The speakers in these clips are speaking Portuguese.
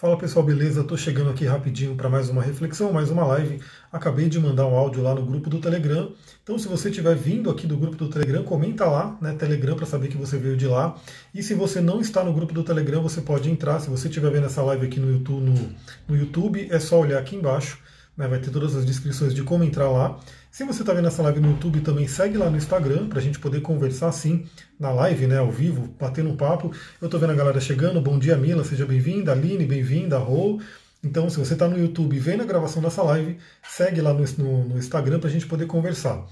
Fala pessoal, beleza? Estou chegando aqui rapidinho para mais uma reflexão, mais uma live. Acabei de mandar um áudio lá no grupo do Telegram. Então, se você estiver vindo aqui do grupo do Telegram, comenta lá, né, Telegram, para saber que você veio de lá. E se você não está no grupo do Telegram, você pode entrar. Se você estiver vendo essa live aqui no YouTube, é só olhar aqui embaixo, né, vai ter todas as descrições de como entrar lá. Se você está vendo essa live no YouTube, também segue lá no Instagram, para a gente poder conversar assim na live, né, ao vivo, batendo um papo. Eu estou vendo a galera chegando. Bom dia, Mila, seja bem-vinda. Aline, bem-vinda. Rô. Então, se você está no YouTube vendo a gravação dessa live, segue lá no Instagram para a gente poder conversar.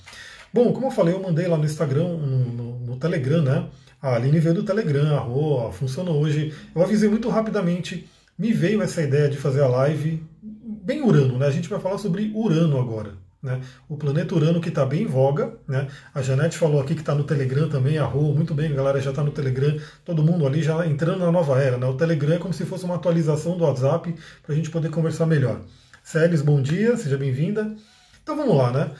Bom, como eu falei, eu mandei lá no Instagram, no Telegram, né? A Aline veio do Telegram, a Rô, funcionou hoje. Eu avisei muito rapidamente, me veio essa ideia de fazer a live bem Urano, né? A gente vai falar sobre Urano agora. Né? O planeta Urano que está bem em voga, né? A Janete falou aqui que está no Telegram também, a Rô, muito bem, a galera já está no Telegram, todo mundo ali já entrando na nova era, né? O Telegram é como se fosse uma atualização do WhatsApp para a gente poder conversar melhor. Célis, bom dia, seja bem-vinda. Então vamos lá, né?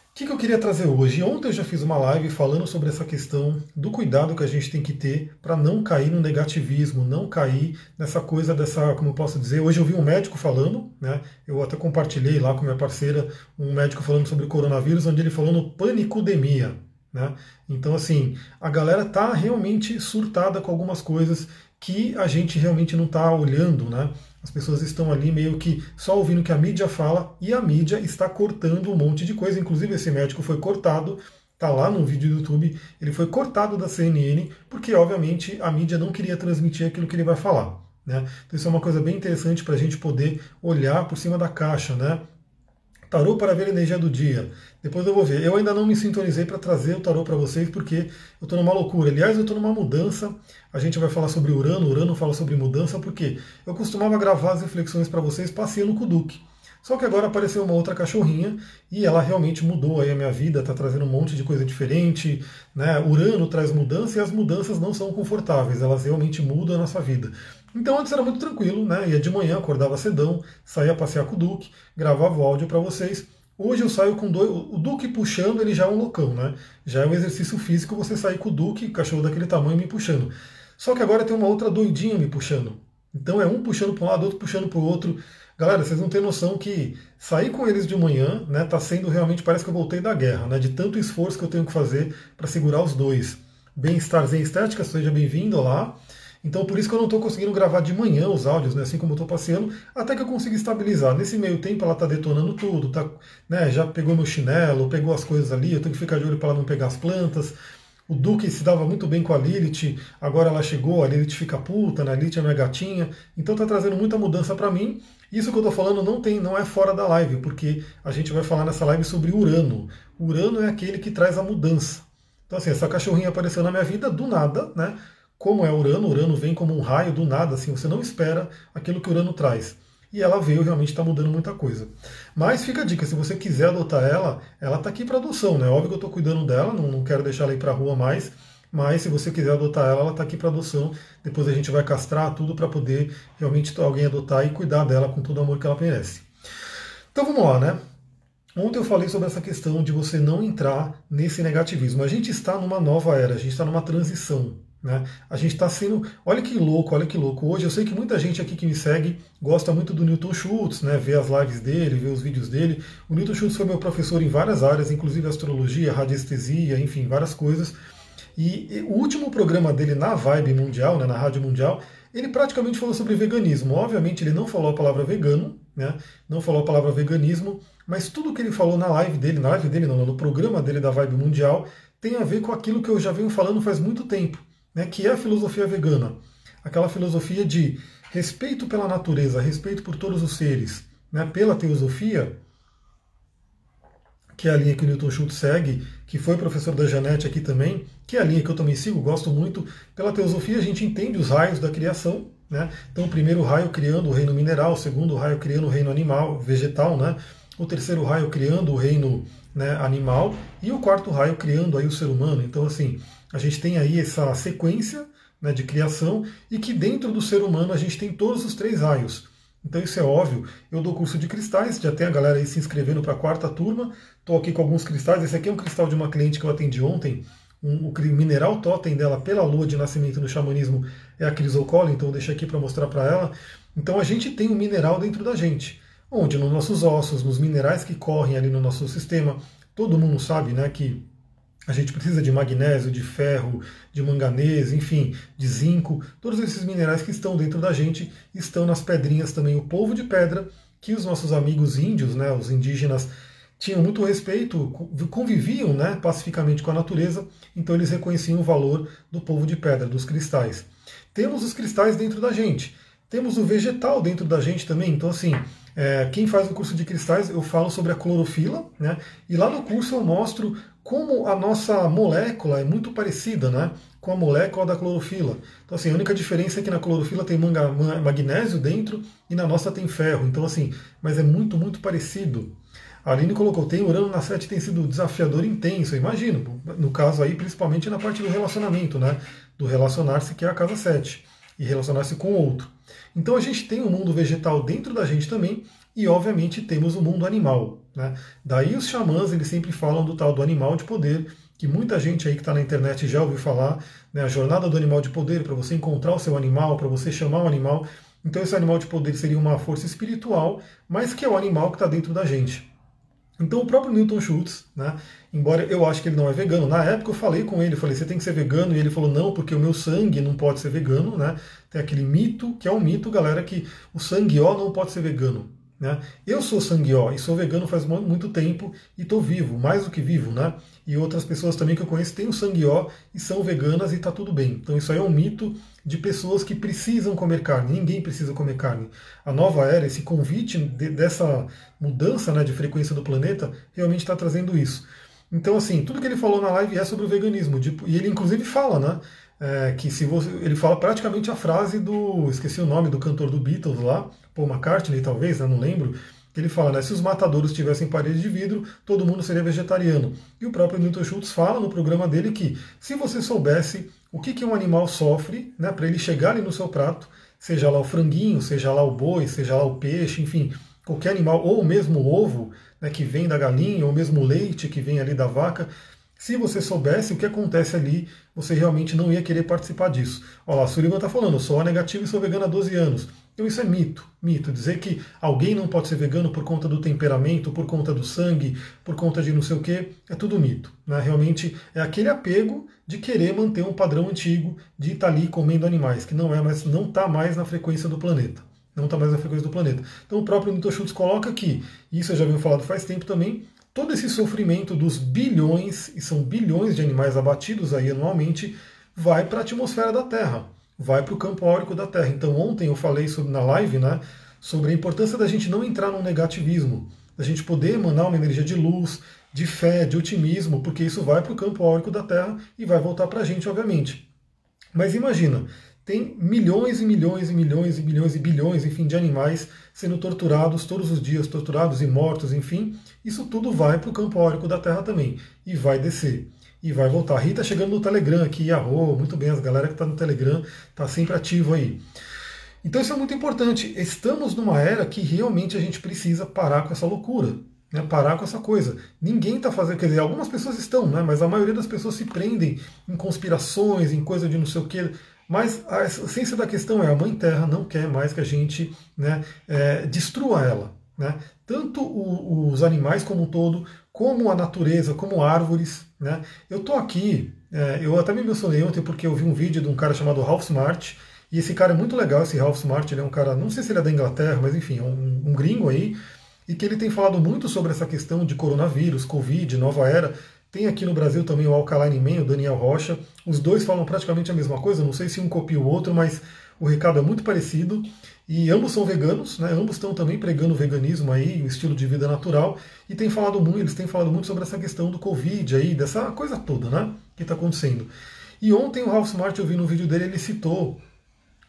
O que eu queria trazer hoje? Ontem eu já fiz uma live falando sobre essa questão do cuidado que a gente tem que ter para não cair no negativismo, não cair nessa coisa dessa, como eu posso dizer, hoje eu vi um médico falando, né? Eu até compartilhei lá com minha parceira um médico falando sobre o coronavírus, onde ele falou no panicudemia, né? Então assim, a galera tá realmente surtada com algumas coisas que a gente realmente não está olhando, né? As pessoas estão ali meio que só ouvindo o que a mídia fala e a mídia está cortando um monte de coisa. Inclusive esse médico foi cortado, tá lá no vídeo do YouTube, ele foi cortado da CNN porque obviamente a mídia não queria transmitir aquilo que ele vai falar, né? Então isso é uma coisa bem interessante para a gente poder olhar por cima da caixa, né? Tarô para ver a energia do dia. Depois eu vou ver. Eu ainda não me sintonizei para trazer o tarô para vocês, porque eu estou numa loucura. Aliás, eu estou numa mudança. A gente vai falar sobre Urano. Urano fala sobre mudança, porque eu costumava gravar as reflexões para vocês passeando com o Duque. Só que agora apareceu uma outra cachorrinha e ela realmente mudou aí a minha vida, está trazendo um monte de coisa diferente, né? Urano traz mudança e as mudanças não são confortáveis, elas realmente mudam a nossa vida. Então antes era muito tranquilo, né? Ia de manhã, acordava cedão, saía passear com o Duque, gravava o áudio para vocês. Hoje eu saio com dois. O Duque puxando, ele já é um loucão, né? Já é um exercício físico você sair com o Duque, cachorro daquele tamanho, me puxando. Só que agora tem uma outra doidinha me puxando. Então é um puxando para um lado, outro puxando para o outro. Galera, vocês não têm noção que sair com eles de manhã, né, tá sendo realmente, parece que eu voltei da guerra, né? De tanto esforço que eu tenho que fazer para segurar os dois. Bem-estar Zen Estética, seja bem-vindo, olá. Então por isso que eu não estou conseguindo gravar de manhã os áudios, né, assim como eu estou passeando, até que eu consiga estabilizar. Nesse meio tempo ela está detonando tudo, tá, né, já pegou meu chinelo, pegou as coisas ali, eu tenho que ficar de olho para ela não pegar as plantas. O Duque se dava muito bem com a Lilith, agora ela chegou, a Lilith fica puta, né, a Lilith é minha gatinha, então está trazendo muita mudança para mim. Isso que eu estou falando não é fora da live, porque a gente vai falar nessa live sobre Urano. Urano é aquele que traz a mudança. Então assim, essa cachorrinha apareceu na minha vida do nada, né? Como é Urano, Urano vem como um raio do nada, assim, você não espera aquilo que Urano traz. E ela veio, realmente está mudando muita coisa. Mas fica a dica, se você quiser adotar ela está aqui para adoção, né? Óbvio que eu estou cuidando dela, não quero deixar ela ir para a rua mais, mas se você quiser adotar ela está aqui para adoção. Depois a gente vai castrar tudo para poder realmente alguém adotar e cuidar dela com todo o amor que ela merece. Então vamos lá, né? Ontem eu falei sobre essa questão de você não entrar nesse negativismo. A gente está numa nova era, a gente está numa transição. Né? A gente está sendo. Olha que louco, olha que louco. Hoje eu sei que muita gente aqui que me segue gosta muito do Newton Schultz, né? Ver as lives dele, ver os vídeos dele. O Newton Schultz foi meu professor em várias áreas, inclusive astrologia, radiestesia, enfim, várias coisas. E o último programa dele na Vibe Mundial, né, na Rádio Mundial, ele praticamente falou sobre veganismo. Obviamente ele não falou a palavra vegano, né? Não falou a palavra veganismo, mas tudo que ele falou na live dele não, no programa dele da Vibe Mundial, tem a ver com aquilo que eu já venho falando faz muito tempo. Né, que é a filosofia vegana, aquela filosofia de respeito pela natureza, respeito por todos os seres, né, pela teosofia, que é a linha que o Newton Schultz segue, que foi professor da Janete aqui também, que é a linha que eu também sigo, gosto muito. Pela teosofia a gente entende os raios da criação, né? Então o primeiro raio criando o reino mineral, o segundo raio criando o reino animal, vegetal, né? O terceiro raio criando o reino, né, animal, e o quarto raio criando aí o ser humano. Então assim, a gente tem aí essa sequência, né, de criação e que dentro do ser humano a gente tem todos os três raios. Então isso é óbvio. Eu dou curso de cristais, já tem a galera aí se inscrevendo para a quarta turma. Estou aqui com alguns cristais. Esse aqui é um cristal de uma cliente que eu atendi ontem. O mineral totem dela pela lua de nascimento no xamanismo é a crisocole, então eu deixei aqui para mostrar para ela. Então a gente tem um mineral dentro da gente, onde nos nossos ossos, nos minerais que correm ali no nosso sistema, todo mundo sabe, né, que a gente precisa de magnésio, de ferro, de manganês, enfim, de zinco. Todos esses minerais que estão dentro da gente estão nas pedrinhas também. O polvo de pedra, que os nossos amigos índios, né, os indígenas, tinham muito respeito, conviviam, né, pacificamente com a natureza, então eles reconheciam o valor do polvo de pedra, dos cristais. Temos os cristais dentro da gente. Temos o vegetal dentro da gente também. Então, assim, quem faz o curso de cristais, eu falo sobre a clorofila, né? E lá no curso eu mostro como a nossa molécula é muito parecida, né, com a molécula da clorofila. Então, assim, a única diferença é que na clorofila tem magnésio dentro e na nossa tem ferro. Então, assim, mas é muito, muito parecido. A Aline colocou, tem Urano na 7, tem sido desafiador e intenso, eu imagino. No caso aí, principalmente na parte do relacionamento, né? Do relacionar-se, que é a casa 7, e relacionar-se com o outro. Então a gente tem o mundo vegetal dentro da gente também, e obviamente temos o mundo animal, né? Daí os xamãs, eles sempre falam do tal do animal de poder, que muita gente aí que está na internet já ouviu falar, né? A jornada do animal de poder, para você encontrar o seu animal, para você chamar o animal. Então esse animal de poder seria uma força espiritual, mas que é o animal que está dentro da gente. Então o próprio Newton Schultz, né, embora eu acho que ele não é vegano, na época eu falei com ele, falei, você tem que ser vegano, e ele falou, não, porque o meu sangue não pode ser vegano, né? Tem aquele mito, que é um mito, galera, que o sangue ó não pode ser vegano. Né? Eu sou sangue ó e sou vegano faz muito tempo e estou vivo, mais do que vivo, né? E outras pessoas também que eu conheço têm o sangue ó e são veganas e está tudo bem. Então isso aí é um mito de pessoas que precisam comer carne. Ninguém precisa comer carne. A nova era, esse convite dessa mudança, né, de frequência do planeta, realmente está trazendo isso. Então, assim, tudo que ele falou na live é sobre o veganismo. E ele inclusive fala, né? Que se você, ele fala praticamente a frase do, esqueci o nome do cantor do Beatles lá, Paul McCartney talvez, né, não lembro, que ele fala, né, se os matadouros tivessem parede de vidro, todo mundo seria vegetariano. E o próprio Newton Schultz fala no programa dele que se você soubesse o que um animal sofre, né, para ele chegar ali no seu prato, seja lá o franguinho, seja lá o boi, seja lá o peixe, enfim, qualquer animal, ou mesmo o ovo, né, que vem da galinha, ou mesmo o leite que vem ali da vaca, se você soubesse o que acontece ali, você realmente não ia querer participar disso. Olha lá, a Sullivan está falando, sou O negativo e sou vegano há 12 anos. Então isso é mito, mito. Dizer que alguém não pode ser vegano por conta do temperamento, por conta do sangue, por conta de não sei o quê, é tudo mito. Né? Realmente é aquele apego de querer manter um padrão antigo de estar ali comendo animais, que não está mais na frequência do planeta. Não está mais na frequência do planeta. Então o próprio Newton Schultz coloca aqui, e isso eu já venho falado faz tempo também, todo esse sofrimento dos bilhões, e são bilhões de animais abatidos aí anualmente, vai para a atmosfera da Terra, vai para o campo áurico da Terra. Então ontem eu falei na live, né, sobre a importância da gente não entrar num negativismo, da gente poder emanar uma energia de luz, de fé, de otimismo, porque isso vai para o campo áurico da Terra e vai voltar para a gente, obviamente. Mas imagina, tem milhões e milhões e milhões e milhões e bilhões, enfim, de animais sendo torturados todos os dias, torturados e mortos, enfim, isso tudo vai para o campo áurico da Terra também, e vai descer, e vai voltar. A Rita chegando no Telegram aqui, muito bem, as galera que está no Telegram está sempre ativo aí. Então isso é muito importante, estamos numa era que realmente a gente precisa parar com essa loucura, né, parar com essa coisa. Ninguém está fazendo, quer dizer, algumas pessoas estão, né, mas a maioria das pessoas se prendem em conspirações, em coisa de não sei o que. Mas a essência da questão é a Mãe Terra não quer mais que a gente, né, destrua ela. Né? Tanto os animais como um todo, como a natureza, como árvores. Né? Eu estou aqui, eu até me emocionei ontem porque eu vi um vídeo de um cara chamado Ralph Smart, e esse cara é muito legal, esse Ralph Smart, ele é um cara, não sei se ele é da Inglaterra, mas enfim, é um gringo aí, e que ele tem falado muito sobre essa questão de coronavírus, Covid, nova era. Tem aqui no Brasil também o Alkaline Man, o Daniel Rocha. Os dois falam praticamente a mesma coisa, não sei se um copia o outro, mas o recado é muito parecido. E ambos são veganos, né? Ambos estão também pregando o veganismo aí, o estilo de vida natural. E eles têm falado muito sobre essa questão do Covid aí, dessa coisa toda, né? Que está acontecendo. E ontem o Ralph Smart, eu vi no vídeo dele, ele citou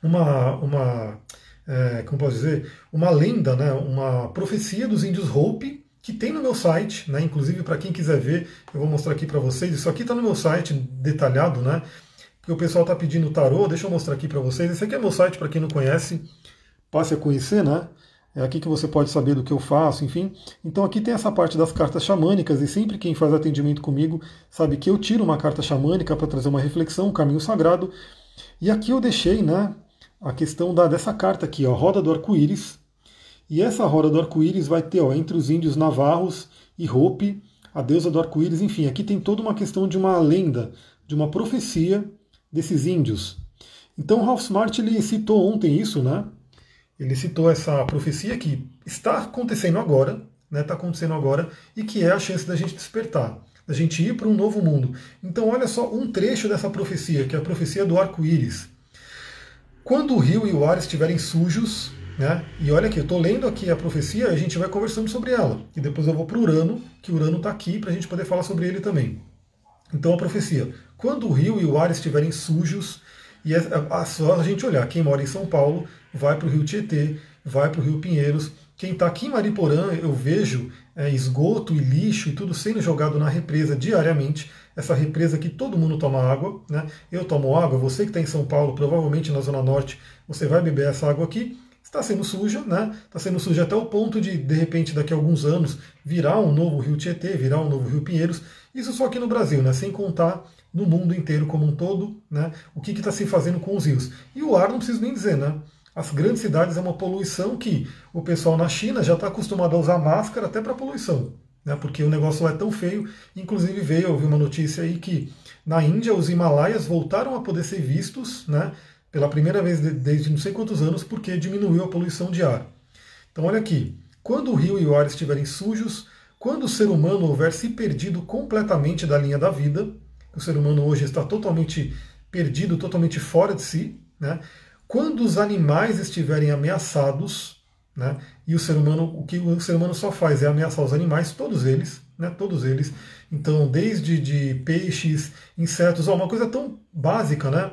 como posso dizer, uma lenda, né? Uma profecia dos índios Hopi, que tem no meu site, né? Inclusive para quem quiser ver, eu vou mostrar aqui para vocês. Isso aqui está no meu site detalhado, né? Porque o pessoal está pedindo tarô. Deixa eu mostrar aqui para vocês. Esse aqui é meu site para quem não conhece, passe a conhecer, né? É aqui que você pode saber do que eu faço, enfim. Então aqui tem essa parte das cartas xamânicas e sempre quem faz atendimento comigo sabe que eu tiro uma carta xamânica para trazer uma reflexão, um caminho sagrado. E aqui eu deixei, né, a questão dessa carta aqui, ó, Roda do Arco-Íris. E essa Roda do Arco-Íris vai ter, ó, entre os índios navarros e Hopi, a deusa do arco-íris, enfim, aqui tem toda uma questão de uma lenda, de uma profecia desses índios. Então Ralph Smart ele citou ontem isso, né? Ele citou essa profecia que está acontecendo agora, né? Está acontecendo agora e que é a chance da gente despertar, da gente ir para um novo mundo. Então olha só um trecho dessa profecia, que é a profecia do arco-íris. Quando o rio e o ar estiverem sujos, né? E olha aqui, eu estou lendo aqui a profecia e a gente vai conversando sobre ela. E depois eu vou para Urano, que Urano está aqui para a gente poder falar sobre ele também. Então a profecia, quando o rio e o ar estiverem sujos, e é só a gente olhar, quem mora em São Paulo vai para o rio Tietê, vai para o rio Pinheiros. Quem está aqui em Mariporã, eu vejo esgoto e lixo e tudo sendo jogado na represa diariamente. Essa represa que todo mundo toma água, né? Eu tomo água, você que está em São Paulo, provavelmente na Zona Norte, você vai beber essa água aqui. Está sendo suja, né? Está sendo suja até o ponto de repente, daqui a alguns anos, virar um novo rio Tietê, virar um novo rio Pinheiros. Isso só aqui no Brasil, né? Sem contar no mundo inteiro como um todo, né? O que está se fazendo com os rios. E o ar, não preciso nem dizer, né? As grandes cidades é uma poluição que o pessoal na China já está acostumado a usar máscara até para poluição, né? Porque o negócio lá é tão feio. Inclusive eu vi uma notícia aí que na Índia os Himalaias voltaram a poder ser vistos, né? Pela primeira vez desde não sei quantos anos, porque diminuiu a poluição de ar. Então olha aqui, quando o rio e o ar estiverem sujos, quando o ser humano houver se perdido completamente da linha da vida, o ser humano hoje está totalmente perdido, totalmente fora de si, né? Quando os animais estiverem ameaçados, né? E o ser humano, o que o ser humano só faz é ameaçar os animais, todos eles, né? Todos eles. Então, desde de peixes, insetos, uma coisa tão básica, né?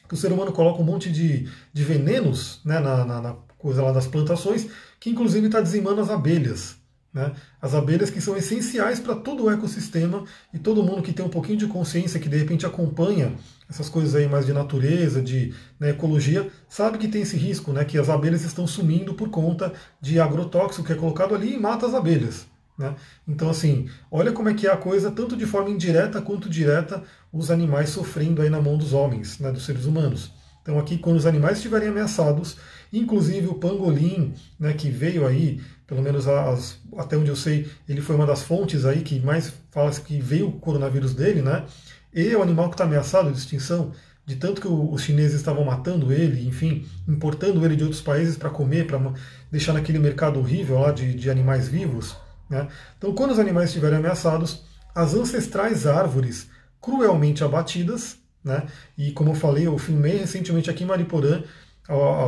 Que o ser humano coloca um monte de venenos, né, na coisa lá das plantações, que inclusive está dizimando as abelhas. Né? As abelhas que são essenciais para todo o ecossistema, e todo mundo que tem um pouquinho de consciência, que de repente acompanha essas coisas aí mais de natureza, de ecologia, sabe que tem esse risco, né, que as abelhas estão sumindo por conta de agrotóxico que é colocado ali e mata as abelhas. Né? Então, assim, olha como é que é a coisa, tanto de forma indireta quanto direta, os animais sofrendo aí na mão dos homens, né, dos seres humanos. Então, aqui, quando os animais estiverem ameaçados, inclusive o pangolim, né, que veio aí, pelo menos até onde eu sei, ele foi uma das fontes aí que mais fala que veio o coronavírus dele, né? E é o animal que está ameaçado de extinção, de tanto que os chineses estavam matando ele, enfim, importando ele de outros países para comer, para deixar naquele mercado horrível lá de animais vivos. Né? Então, quando os animais estiverem ameaçados, as ancestrais árvores cruelmente abatidas, né? E como eu falei, eu filmei recentemente aqui em Mariporã,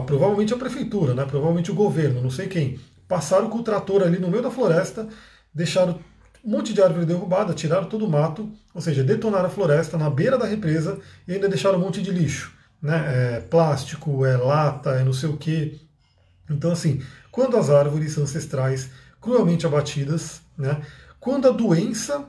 provavelmente a prefeitura, né? Provavelmente o governo, não sei quem, passaram com o trator ali no meio da floresta, deixaram um monte de árvore derrubada, tiraram todo o mato, ou seja, detonaram a floresta na beira da represa e ainda deixaram um monte de lixo, né? Plástico, lata, não sei o quê. Então, assim, quando as árvores ancestrais cruelmente abatidas, né? Quando a doença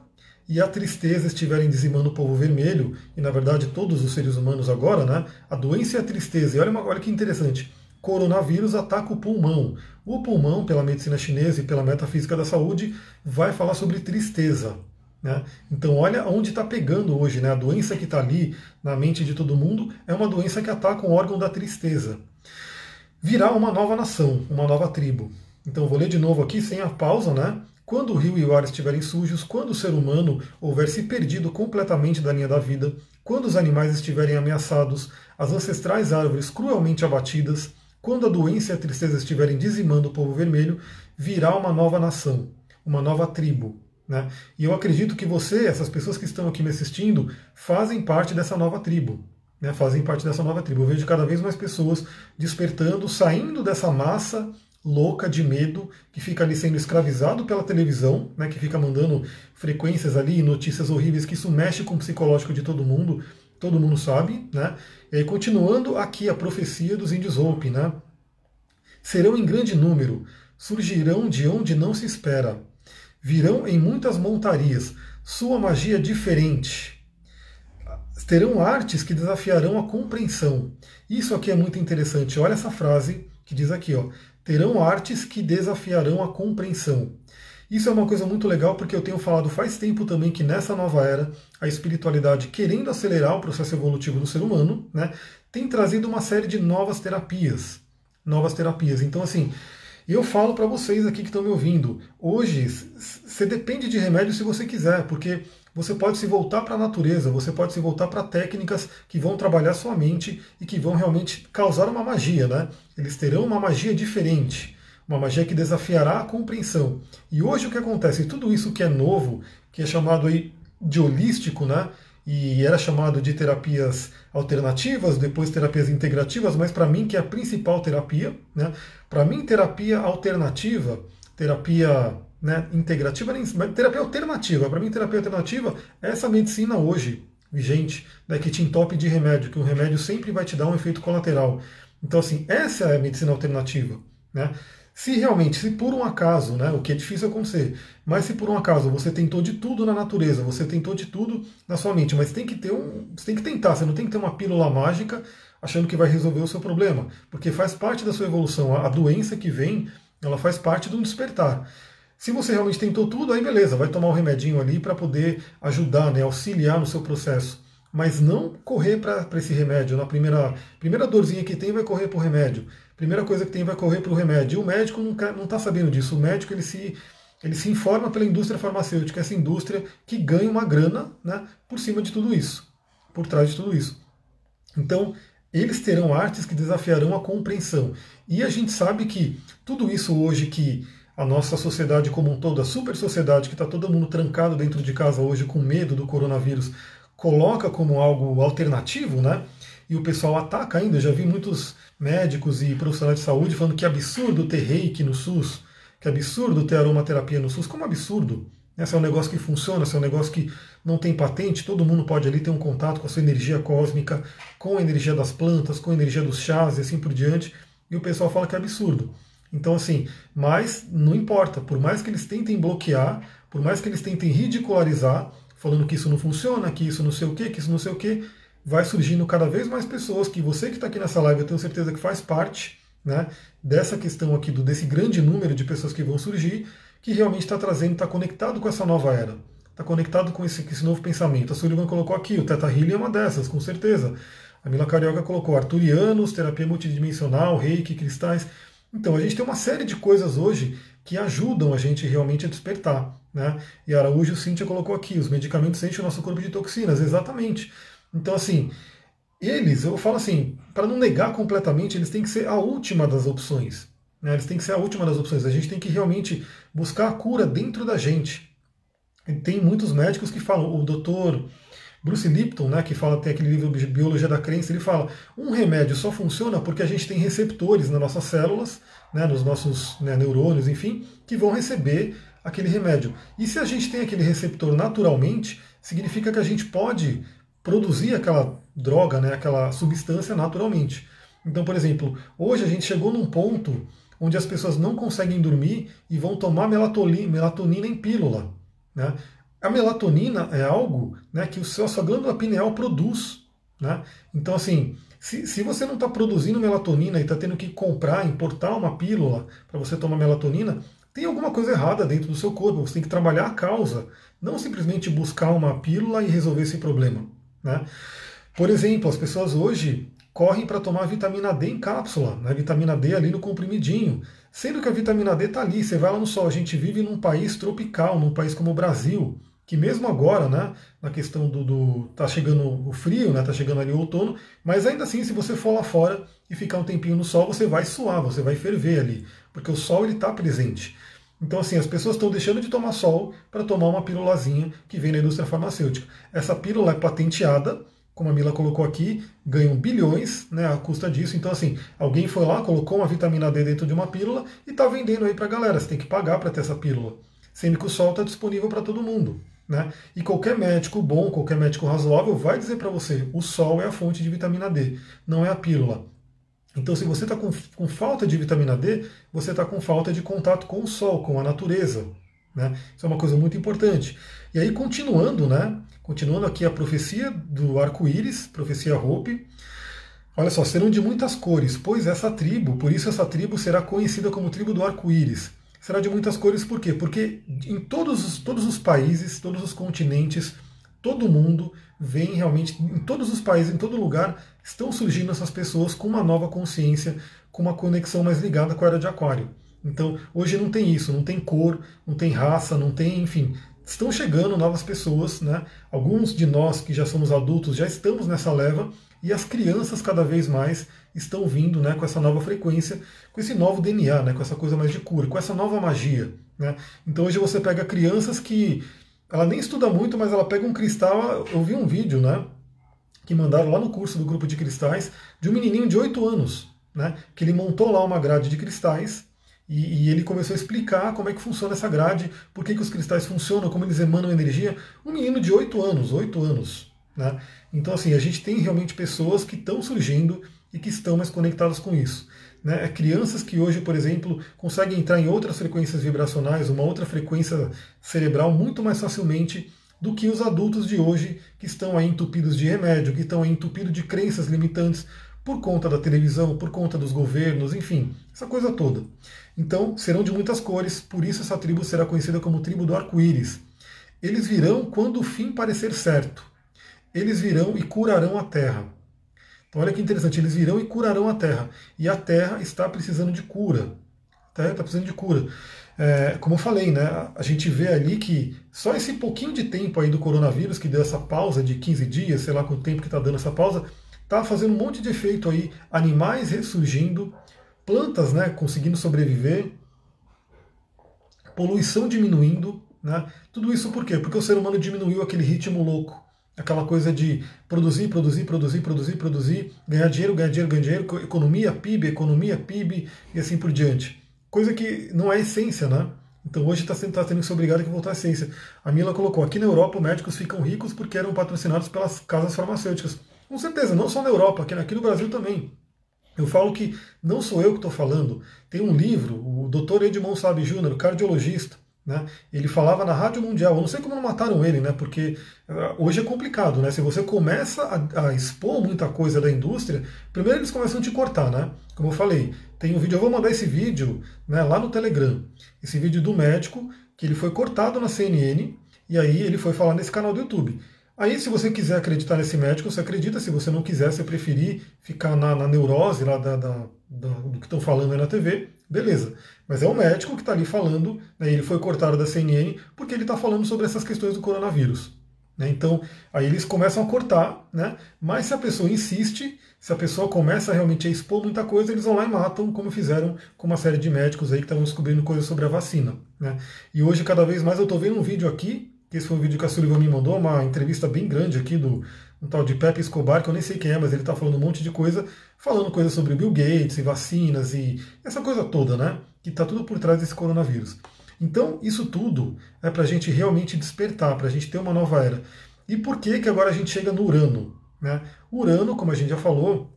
e a tristeza estiverem dizimando o povo vermelho, e na verdade todos os seres humanos agora, né? A doença e a tristeza, e olha que interessante, coronavírus ataca o pulmão. O pulmão, pela medicina chinesa e pela metafísica da saúde, vai falar sobre tristeza. Né? Então olha onde está pegando hoje, né? A doença que está ali na mente de todo mundo é uma doença que ataca o órgão da tristeza. Virá uma nova nação, uma nova tribo. Então vou ler de novo aqui sem a pausa, né? Quando o rio e o ar estiverem sujos, quando o ser humano houver se perdido completamente da linha da vida, quando os animais estiverem ameaçados, as ancestrais árvores cruelmente abatidas, quando a doença e a tristeza estiverem dizimando o povo vermelho, virá uma nova nação, uma nova tribo. Né? E eu acredito que você, essas pessoas que estão aqui me assistindo, fazem parte dessa nova tribo. Né? Fazem parte dessa nova tribo. Eu vejo cada vez mais pessoas despertando, saindo dessa massa louca de medo, que fica ali sendo escravizado pela televisão, né, que fica mandando frequências ali, notícias horríveis, que isso mexe com o psicológico de todo mundo sabe, né? E aí, continuando aqui a profecia dos índios Hopi, né? Serão em grande número, surgirão de onde não se espera, virão em muitas montarias, sua magia diferente. Terão artes que desafiarão a compreensão. Isso aqui é muito interessante. Olha essa frase que diz aqui, ó. Terão artes que desafiarão a compreensão. Isso é uma coisa muito legal, porque eu tenho falado faz tempo também que nessa nova era, a espiritualidade, querendo acelerar o processo evolutivo do ser humano, né, tem trazido uma série de novas terapias. Novas terapias. Então, assim, eu falo para vocês aqui que estão me ouvindo, hoje você depende de remédio se você quiser, porque você pode se voltar para a natureza, você pode se voltar para técnicas que vão trabalhar sua mente e que vão realmente causar uma magia, né? Eles terão uma magia diferente, uma magia que desafiará a compreensão. E hoje o que acontece? Tudo isso que é novo, que é chamado aí de holístico, né? E era chamado de terapias alternativas, depois terapias integrativas, mas para mim que é a principal terapia, né? Para mim terapia alternativa, terapia, né, integrativa, terapia alternativa. Para mim terapia alternativa é essa medicina hoje vigente, né, que te entope de remédio, que o remédio sempre vai te dar um efeito colateral. Então assim, essa é a medicina alternativa, né? Se realmente, se por um acaso, né, o que é difícil acontecer, mas se por um acaso você tentou de tudo na natureza, você tentou de tudo na sua mente, mas tem que ter você tem que tentar, você não tem que ter uma pílula mágica achando que vai resolver o seu problema, porque faz parte da sua evolução. A doença que vem, ela faz parte de um despertar. Se você realmente tentou tudo, aí beleza, vai tomar um remedinho ali para poder ajudar, né, auxiliar no seu processo. Mas não correr para esse remédio. Na primeira dorzinha que tem, vai correr para o remédio. Primeira coisa que tem, vai correr para o remédio. E o médico não está sabendo disso. O médico ele se informa pela indústria farmacêutica, essa indústria que ganha uma grana, né, por cima de tudo isso, por trás de tudo isso. Então, eles terão artes que desafiarão a compreensão. E a gente sabe que tudo isso hoje que a nossa sociedade como um todo, a super sociedade que está todo mundo trancado dentro de casa hoje com medo do coronavírus, coloca como algo alternativo, né? E o pessoal ataca ainda. Eu já vi muitos médicos e profissionais de saúde falando que é absurdo ter reiki no SUS, que é absurdo ter aromaterapia no SUS. Como absurdo? Esse é um negócio que funciona, esse é um negócio que não tem patente, todo mundo pode ali ter um contato com a sua energia cósmica, com a energia das plantas, com a energia dos chás e assim por diante. E o pessoal fala que é absurdo. Então, assim, mas não importa, por mais que eles tentem bloquear, por mais que eles tentem ridicularizar, falando que isso não funciona, que isso não sei o que, que isso não sei o que, vai surgindo cada vez mais pessoas, que você que está aqui nessa live, eu tenho certeza que faz parte, né, dessa questão aqui, desse grande número de pessoas que vão surgir, que realmente está trazendo, está conectado com essa nova era, está conectado com esse novo pensamento. A Sullivan colocou aqui, o Theta Healing é uma dessas, com certeza. A Mila Carioca colocou arturianos, terapia multidimensional, reiki, cristais. Então, a gente tem uma série de coisas hoje que ajudam a gente realmente a despertar, né? E a Araújo Cíntia colocou aqui, os medicamentos enchem o nosso corpo de toxinas, exatamente. Então, assim, eu falo assim, para não negar completamente, eles têm que ser a última das opções, né? Eles têm que ser a última das opções. A gente tem que realmente buscar a cura dentro da gente. E tem muitos médicos que falam, o doutor Bruce Lipton, né, que fala, tem aquele livro Biologia da Crença, ele fala, um remédio só funciona porque a gente tem receptores nas nossas células, né, nos nossos, né, neurônios, enfim, que vão receber aquele remédio. E se a gente tem aquele receptor naturalmente, significa que a gente pode produzir aquela droga, né, aquela substância naturalmente. Então, por exemplo, hoje a gente chegou num ponto onde as pessoas não conseguem dormir e vão tomar melatonina em pílula, né? A melatonina é algo, né, que a sua glândula pineal produz, né? Então, assim, se você não está produzindo melatonina e está tendo que comprar, importar uma pílula para você tomar melatonina, tem alguma coisa errada dentro do seu corpo. Você tem que trabalhar a causa, não simplesmente buscar uma pílula e resolver esse problema, né? Por exemplo, as pessoas hoje correm para tomar vitamina D em cápsula, né? Vitamina D ali no comprimidinho, sendo que a vitamina D está ali. Você vai lá no sol. A gente vive num país tropical, num país como o Brasil, que mesmo agora, né, na questão tá chegando o frio, né, tá chegando ali o outono, mas ainda assim, se você for lá fora e ficar um tempinho no sol, você vai suar, você vai ferver ali, porque o sol ele está presente. Então, assim, as pessoas estão deixando de tomar sol para tomar uma pílulazinha que vem da indústria farmacêutica. Essa pílula é patenteada, como a Mila colocou aqui, ganham bilhões, né, à custa disso. Então, assim, alguém foi lá, colocou uma vitamina D dentro de uma pílula e está vendendo aí para a galera. Você tem que pagar para ter essa pílula, sendo que o sol está disponível para todo mundo, né? E qualquer médico bom, qualquer médico razoável vai dizer para você, o sol é a fonte de vitamina D, não é a pílula. Então, se você está com falta de vitamina D, você está com falta de contato com o sol, com a natureza, né? Isso é uma coisa muito importante. E aí, continuando, né? Continuando aqui a profecia do arco-íris, profecia Hope. Olha só, serão de muitas cores, pois essa tribo, por isso essa tribo será conhecida como tribo do arco-íris. será de muitas cores, por quê? Porque em todos os países, todos os continentes, todo mundo vem realmente, em todos os países, em todo lugar, estão surgindo essas pessoas com uma nova consciência, com uma conexão mais ligada com a era de Aquário. Então, hoje não tem isso, não tem cor, não tem raça, não tem, enfim, estão chegando novas pessoas, né? Alguns de nós que já somos adultos já estamos nessa leva, e as crianças cada vez mais estão vindo, né, com essa nova frequência, com esse novo DNA, né, com essa coisa mais de cura, com essa nova magia, né? Então hoje você pega crianças que ela nem estuda muito, mas ela pega um cristal. Eu vi um vídeo, né, que mandaram lá no curso do grupo de cristais, de um menininho de 8 anos, né, que ele montou lá uma grade de cristais e ele começou a explicar como é que funciona essa grade, por que os cristais funcionam, como eles emanam energia. Um menino de 8 anos, né? Então, assim, a gente tem realmente pessoas que estão surgindo e que estão mais conectadas com isso. Né? Crianças que hoje, por exemplo, conseguem entrar em outras frequências vibracionais, uma outra frequência cerebral muito mais facilmente do que os adultos de hoje, que estão aí entupidos de remédio, que estão aí entupidos de crenças limitantes por conta da televisão, por conta dos governos, enfim, essa coisa toda. Então, serão de muitas cores, por isso essa tribo será conhecida como tribo do arco-íris. Eles virão quando o fim parecer certo. Eles virão e curarão a terra. Então, olha que interessante, eles virão e curarão a terra. E a terra está precisando de cura. Está precisando de cura. Como eu falei, né, a gente vê ali que só esse pouquinho de tempo aí do coronavírus, que deu essa pausa de 15 dias, sei lá quanto tempo que está dando essa pausa, está fazendo um monte de efeito aí. Animais ressurgindo, plantas, né, conseguindo sobreviver, poluição diminuindo. Né? Tudo isso por quê? Porque o ser humano diminuiu aquele ritmo louco. Aquela coisa de produzir, ganhar dinheiro, economia, PIB, e assim por diante. Coisa que não é a essência, né? Então hoje está tendo que ser obrigado a voltar à essência. A Mila colocou, aqui na Europa os médicos ficam ricos porque eram patrocinados pelas casas farmacêuticas. Com certeza, não só na Europa, aqui no Brasil também. Eu falo que não sou eu que estou falando. Tem um livro, o Dr. Edmond Sabe Júnior, cardiologista, né? Ele falava na Rádio Mundial, eu não sei como não mataram ele, né? Porque hoje é complicado, né? Se você começa a expor muita coisa da indústria, primeiro eles começam a te cortar, né? Como eu falei, tem um vídeo, eu vou mandar esse vídeo, né, lá no Telegram, esse vídeo do médico, que ele foi cortado na CNN, e aí ele foi falar nesse canal do YouTube. Aí, se você quiser acreditar nesse médico, você acredita. Se você não quiser, se preferir ficar na neurose lá do que estão falando aí na TV, beleza. Mas é o médico que está ali falando, né, ele foi cortado da CNN porque ele está falando sobre essas questões do coronavírus. Né, então, aí eles começam a cortar, né, mas se a pessoa insiste, se a pessoa começa realmente a expor muita coisa, eles vão lá e matam, como fizeram com uma série de médicos aí que estavam descobrindo coisas sobre a vacina. Né. E hoje, cada vez mais, eu estou vendo um vídeo aqui, que esse foi um vídeo que a Sullivan me mandou, uma entrevista bem grande aqui do um tal de Pepe Escobar, que eu nem sei quem é, mas ele está falando um monte de coisa, falando coisas sobre Bill Gates e vacinas e essa coisa toda, né? Que está tudo por trás desse coronavírus. Então, isso tudo é para a gente realmente despertar, para a gente ter uma nova era. E por que agora a gente chega no Urano? Né? O Urano, como a gente já falou,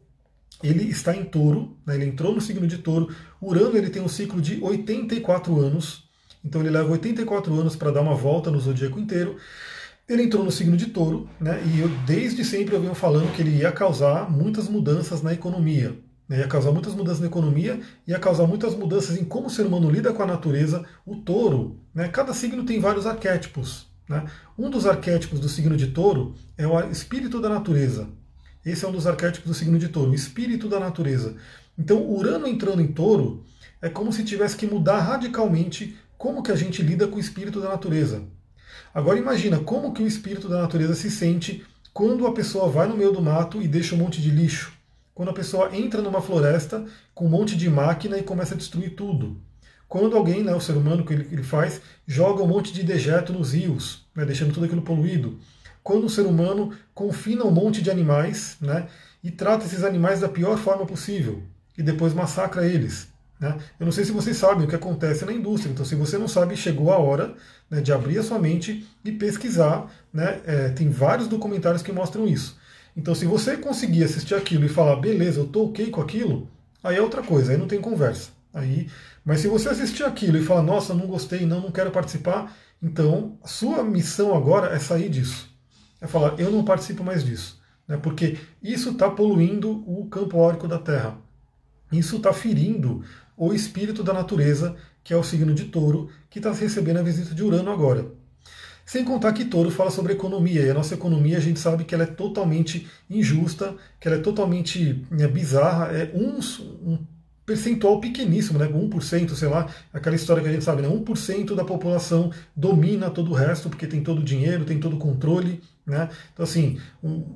ele está em Touro, né? Ele entrou no signo de Touro. O Urano ele tem um ciclo de 84 anos. Então ele leva 84 anos para dar uma volta no zodíaco inteiro. Ele entrou no signo de Touro, né? E eu desde sempre eu venho falando que ele ia causar muitas mudanças na economia. Né? Ia causar muitas mudanças na economia, ia causar muitas mudanças em como o ser humano lida com a natureza. O Touro, né? Cada signo tem vários arquétipos. Né? Um dos arquétipos do signo de Touro é o espírito da natureza. Esse é um dos arquétipos do signo de Touro, o espírito da natureza. Então, o Urano entrando em Touro é como se tivesse que mudar radicalmente como que a gente lida com o espírito da natureza. Agora imagina como que o espírito da natureza se sente quando a pessoa vai no meio do mato e deixa um monte de lixo. Quando a pessoa entra numa floresta com um monte de máquina e começa a destruir tudo. Quando alguém, né, o ser humano, que ele faz, joga um monte de dejeto nos rios, né, deixando tudo aquilo poluído. Quando o ser humano confina um monte de animais, né, e trata esses animais da pior forma possível e depois massacra eles. Né? Eu não sei se vocês sabem o que acontece na indústria, então se você não sabe, chegou a hora, né, de abrir a sua mente e pesquisar. Né? Tem vários documentários que mostram isso. Então se você conseguir assistir aquilo e falar, beleza, eu estou ok com aquilo, aí é outra coisa, aí não tem conversa. Mas se você assistir aquilo e falar, nossa, não gostei, não quero participar, então a sua missão agora é sair disso. É falar, eu não participo mais disso. Né? Porque isso está poluindo o campo áurico da Terra. Isso está ferindo o espírito da natureza, que é o signo de Touro, que está recebendo a visita de Urano agora. Sem contar que Touro fala sobre economia, e a nossa economia a gente sabe que ela é totalmente injusta, que ela é totalmente bizarra, um percentual pequeníssimo, né, 1%, sei lá, aquela história que a gente sabe, né, 1% da população domina todo o resto, porque tem todo o dinheiro, tem todo o controle, né? Então assim,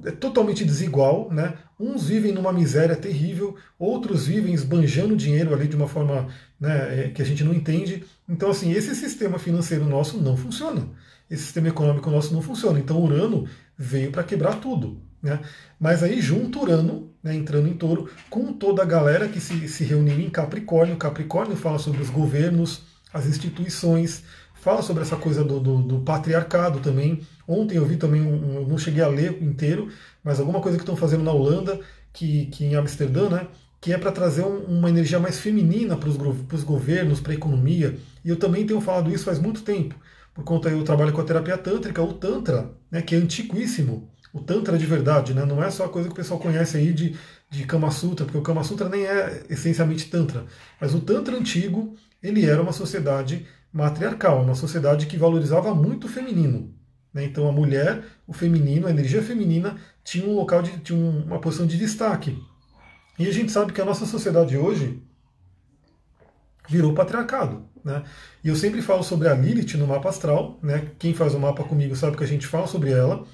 é totalmente desigual, né? Uns vivem numa miséria terrível, outros vivem esbanjando dinheiro ali de uma forma, né, que a gente não entende. Então assim, esse sistema financeiro nosso não funciona. Esse sistema econômico nosso não funciona. Então Urano veio para quebrar tudo, né? Mas aí junto Urano, né, entrando em Touro, com toda a galera que se reuniu em Capricórnio. Capricórnio fala sobre os governos, as instituições, fala sobre essa coisa do patriarcado também. Ontem eu vi também, eu não cheguei a ler inteiro, mas alguma coisa que estão fazendo na Holanda, que em Amsterdã, né, que é para trazer uma energia mais feminina para os governos, para a economia. E eu também tenho falado isso faz muito tempo, por conta eu trabalho com a terapia tântrica, o Tantra, né, que é antiquíssimo. O Tantra de verdade, né? Não é só a coisa que o pessoal conhece aí de Kama Sutra, porque o Kama Sutra nem é essencialmente Tantra. Mas o Tantra antigo, ele era uma sociedade matriarcal, uma sociedade que valorizava muito o feminino, né? Então a mulher, o feminino, a energia feminina tinha um local, tinha uma posição de destaque. E a gente sabe que a nossa sociedade hoje virou patriarcado, né? E eu sempre falo sobre a Lilith no mapa astral, né? Quem faz o mapa comigo sabe que a gente fala sobre ela.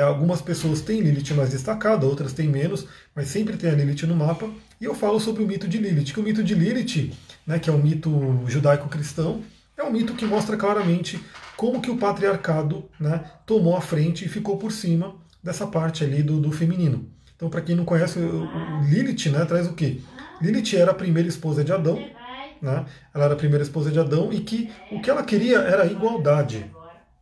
Algumas pessoas têm Lilith mais destacada, outras têm menos, mas sempre tem a Lilith no mapa. E eu falo sobre o mito de Lilith, que o mito de Lilith, né, que é um mito judaico-cristão, é um mito que mostra claramente como que o patriarcado, né, tomou a frente e ficou por cima dessa parte ali do feminino. Então, para quem não conhece, o Lilith, né, traz o quê? Lilith era a primeira esposa de Adão, né? Ela era a primeira esposa de Adão e que o que ela queria era igualdade.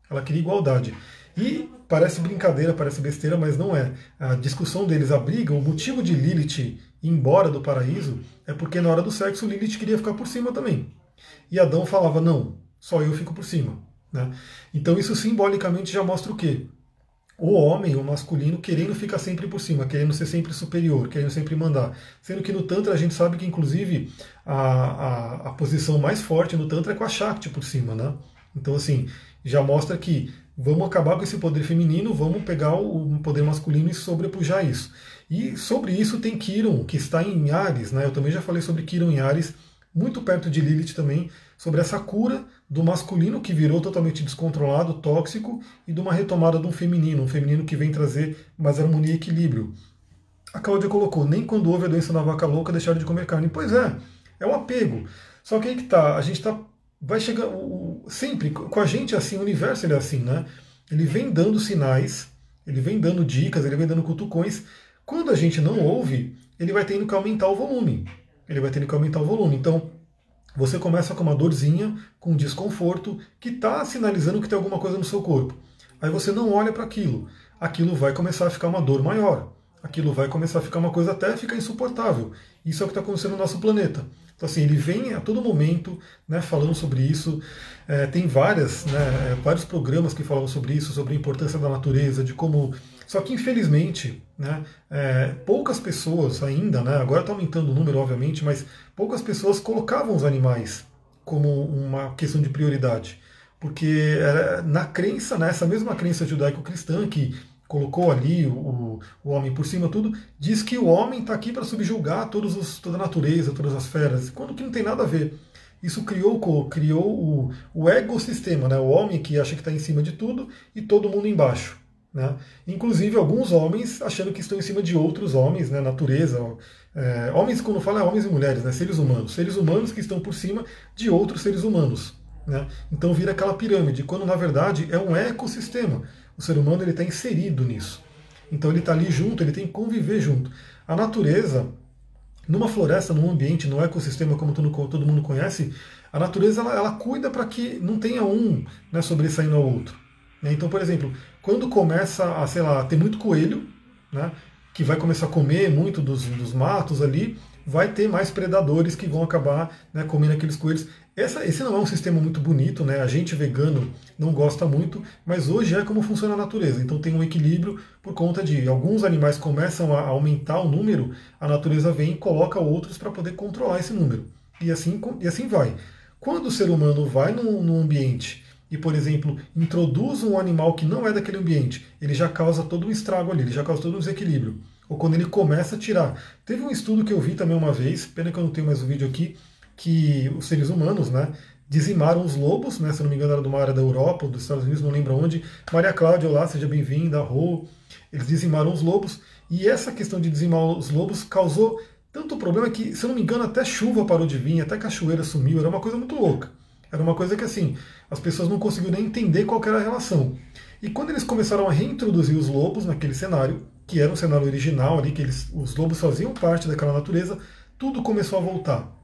Ela queria igualdade. E parece brincadeira, parece besteira, mas não é. A discussão deles, a briga, o motivo de Lilith ir embora do paraíso é porque na hora do sexo Lilith queria ficar por cima também. E Adão falava, não, só eu fico por cima, né? Então isso simbolicamente já mostra o quê? O homem, o masculino, querendo ficar sempre por cima, querendo ser sempre superior, querendo sempre mandar. Sendo que no Tantra a gente sabe que, inclusive, a posição mais forte no Tantra é com a Shakti por cima, né? Então, assim, já mostra que vamos acabar com esse poder feminino, vamos pegar o poder masculino e sobrepujar isso. E sobre isso tem Quiron, que está em Ares, né? Eu também já falei sobre Quiron em Ares, muito perto de Lilith também, sobre essa cura do masculino que virou totalmente descontrolado, tóxico, e de uma retomada de um feminino que vem trazer mais harmonia e equilíbrio. A Cláudia colocou, nem quando houve a doença da vaca louca deixaram de comer carne. Pois é um apego. Só que aí que tá, a gente vai chegar, sempre, com a gente é assim, o universo ele é assim, né? Ele vem dando sinais, ele vem dando dicas, ele vem dando cutucões. Quando a gente não ouve, ele vai tendo que aumentar o volume. Então, você começa com uma dorzinha, com um desconforto, que está sinalizando que tem alguma coisa no seu corpo. Aí você não olha para aquilo. Aquilo vai começar a ficar uma dor maior. Aquilo vai começar a ficar uma coisa até ficar insuportável. Isso é o que está acontecendo no nosso planeta. Então, assim, ele vem a todo momento, né, falando sobre isso. Tem vários programas que falam sobre isso, sobre a importância da natureza, de como... Só que, infelizmente, né, poucas pessoas ainda, né, agora está aumentando o número, obviamente, mas poucas pessoas colocavam os animais como uma questão de prioridade. Porque na crença, né, essa mesma crença judaico-cristã que colocou ali o homem por cima tudo, diz que o homem está aqui para subjugar toda a natureza, todas as feras, quando que não tem nada a ver. Isso criou o ecossistema, né? O homem que acha que está em cima de tudo e todo mundo embaixo, né? Inclusive alguns homens achando que estão em cima de outros homens, né? Natureza. Homens, quando fala, é homens e mulheres, né? Seres humanos que estão por cima de outros seres humanos, né? Então vira aquela pirâmide, quando na verdade é um ecossistema. O ser humano está inserido nisso. Então ele está ali junto, ele tem que conviver junto. A natureza, numa floresta, num ambiente, num ecossistema como todo mundo conhece, a natureza ela cuida para que não tenha um, né, sobressaindo ao outro. Então, por exemplo, quando começa a, sei lá, ter muito coelho, né, que vai começar a comer muito dos matos ali, vai ter mais predadores que vão acabar, né, comendo aqueles coelhos. Esse não é um sistema muito bonito, né? A gente vegano não gosta muito, mas hoje é como funciona a natureza. Então tem um equilíbrio por conta de alguns animais começam a aumentar o número, a natureza vem e coloca outros para poder controlar esse número. E assim vai. Quando o ser humano vai num ambiente e, por exemplo, introduz um animal que não é daquele ambiente, ele já causa todo um estrago ali, ele já causa todo um desequilíbrio. Ou quando ele começa a tirar. Teve um estudo que eu vi também uma vez, pena que eu não tenho mais o vídeo aqui, que os seres humanos, né, dizimaram os lobos, né, se não me engano era de uma área da Europa ou dos Estados Unidos, não lembro onde. Maria Cláudia, olá, seja bem-vinda, Rô. Eles dizimaram os lobos, e essa questão de dizimar os lobos causou tanto problema que, se eu não me engano, até chuva parou de vir, até cachoeira sumiu, era uma coisa muito louca. Era uma coisa que, assim, as pessoas não conseguiam nem entender qual era a relação. E quando eles começaram a reintroduzir os lobos naquele cenário, que era um cenário original ali, que os lobos faziam parte daquela natureza, tudo começou a voltar.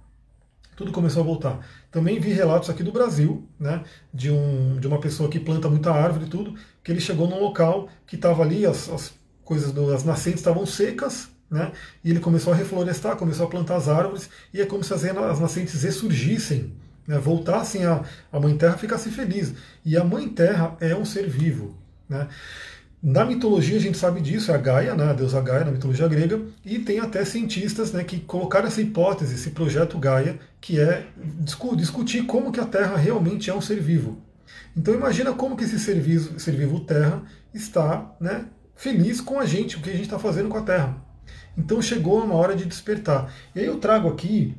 Tudo começou a voltar. Também vi relatos aqui do Brasil, né, de uma pessoa que planta muita árvore e tudo, que ele chegou num local que estava ali, as coisas, as nascentes estavam secas, né, e ele começou a reflorestar, começou a plantar as árvores, e é como se as nascentes ressurgissem, né, voltassem a Mãe Terra, ficasse feliz. E a Mãe Terra é um ser vivo, né? Na mitologia a gente sabe disso, é a Gaia, né, a deusa Gaia na mitologia grega, e tem até cientistas, né, que colocaram essa hipótese, esse projeto Gaia, que é discutir como que a Terra realmente é um ser vivo. Então imagina como que esse ser vivo Terra está, né, feliz com a gente, o que a gente está fazendo com a Terra. Então chegou uma hora de despertar. E aí eu trago aqui,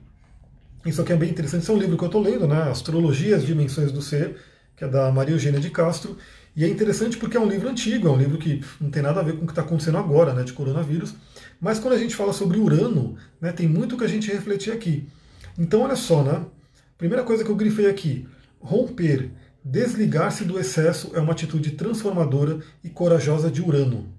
isso aqui é bem interessante, esse é um livro que eu estou lendo, né, Astrologia, as Dimensões do Ser, que é da Maria Eugênia de Castro. E é interessante porque é um livro antigo, é um livro que não tem nada a ver com o que está acontecendo agora, né, de coronavírus. Mas quando a gente fala sobre Urano, né, tem muito que a gente refletir aqui. Então, olha só, né? Primeira coisa que eu grifei aqui: romper, desligar-se do excesso é uma atitude transformadora e corajosa de Urano.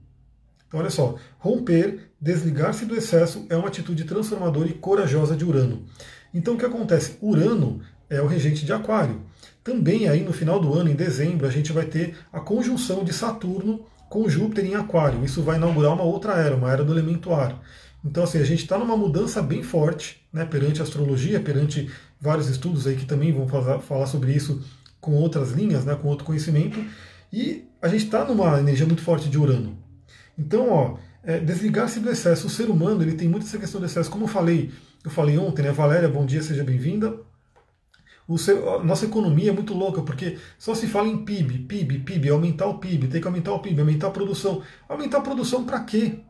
Então, olha só: romper, desligar-se do excesso é uma atitude transformadora e corajosa de Urano. Então, o que acontece? Urano é o regente de Aquário. Também aí no final do ano, em dezembro, a gente vai ter a conjunção de Saturno com Júpiter em Aquário. Isso vai inaugurar uma outra era, uma era do elemento ar. Então, assim, a gente está numa mudança bem forte, né, perante a astrologia, perante vários estudos aí que também vão falar sobre isso com outras linhas, né, com outro conhecimento. E a gente está numa energia muito forte de Urano. Então, ó, desligar-se do excesso. O ser humano ele tem muito essa questão do excesso. Como eu falei ontem, né, Valéria, bom dia, seja bem-vinda. A nossa economia é muito louca, porque só se fala em PIB, aumentar o PIB, tem que aumentar o PIB, aumentar a produção. Aumentar a produção para quê?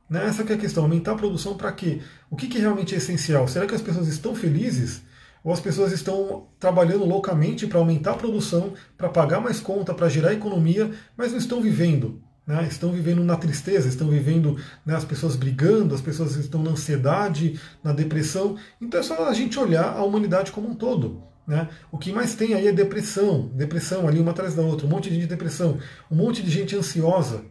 Né? Essa que é a questão, aumentar a produção para quê? O que realmente é essencial? Será que as pessoas estão felizes? Ou as pessoas estão trabalhando loucamente para aumentar a produção, para pagar mais conta, para gerar economia, mas não estão vivendo? Né? Estão vivendo na tristeza, estão vivendo, né, as pessoas brigando, as pessoas estão na ansiedade, na depressão. Então é só a gente olhar a humanidade como um todo. Né? O que mais tem aí é depressão ali uma atrás da outra, um monte de depressão, um monte de gente ansiosa.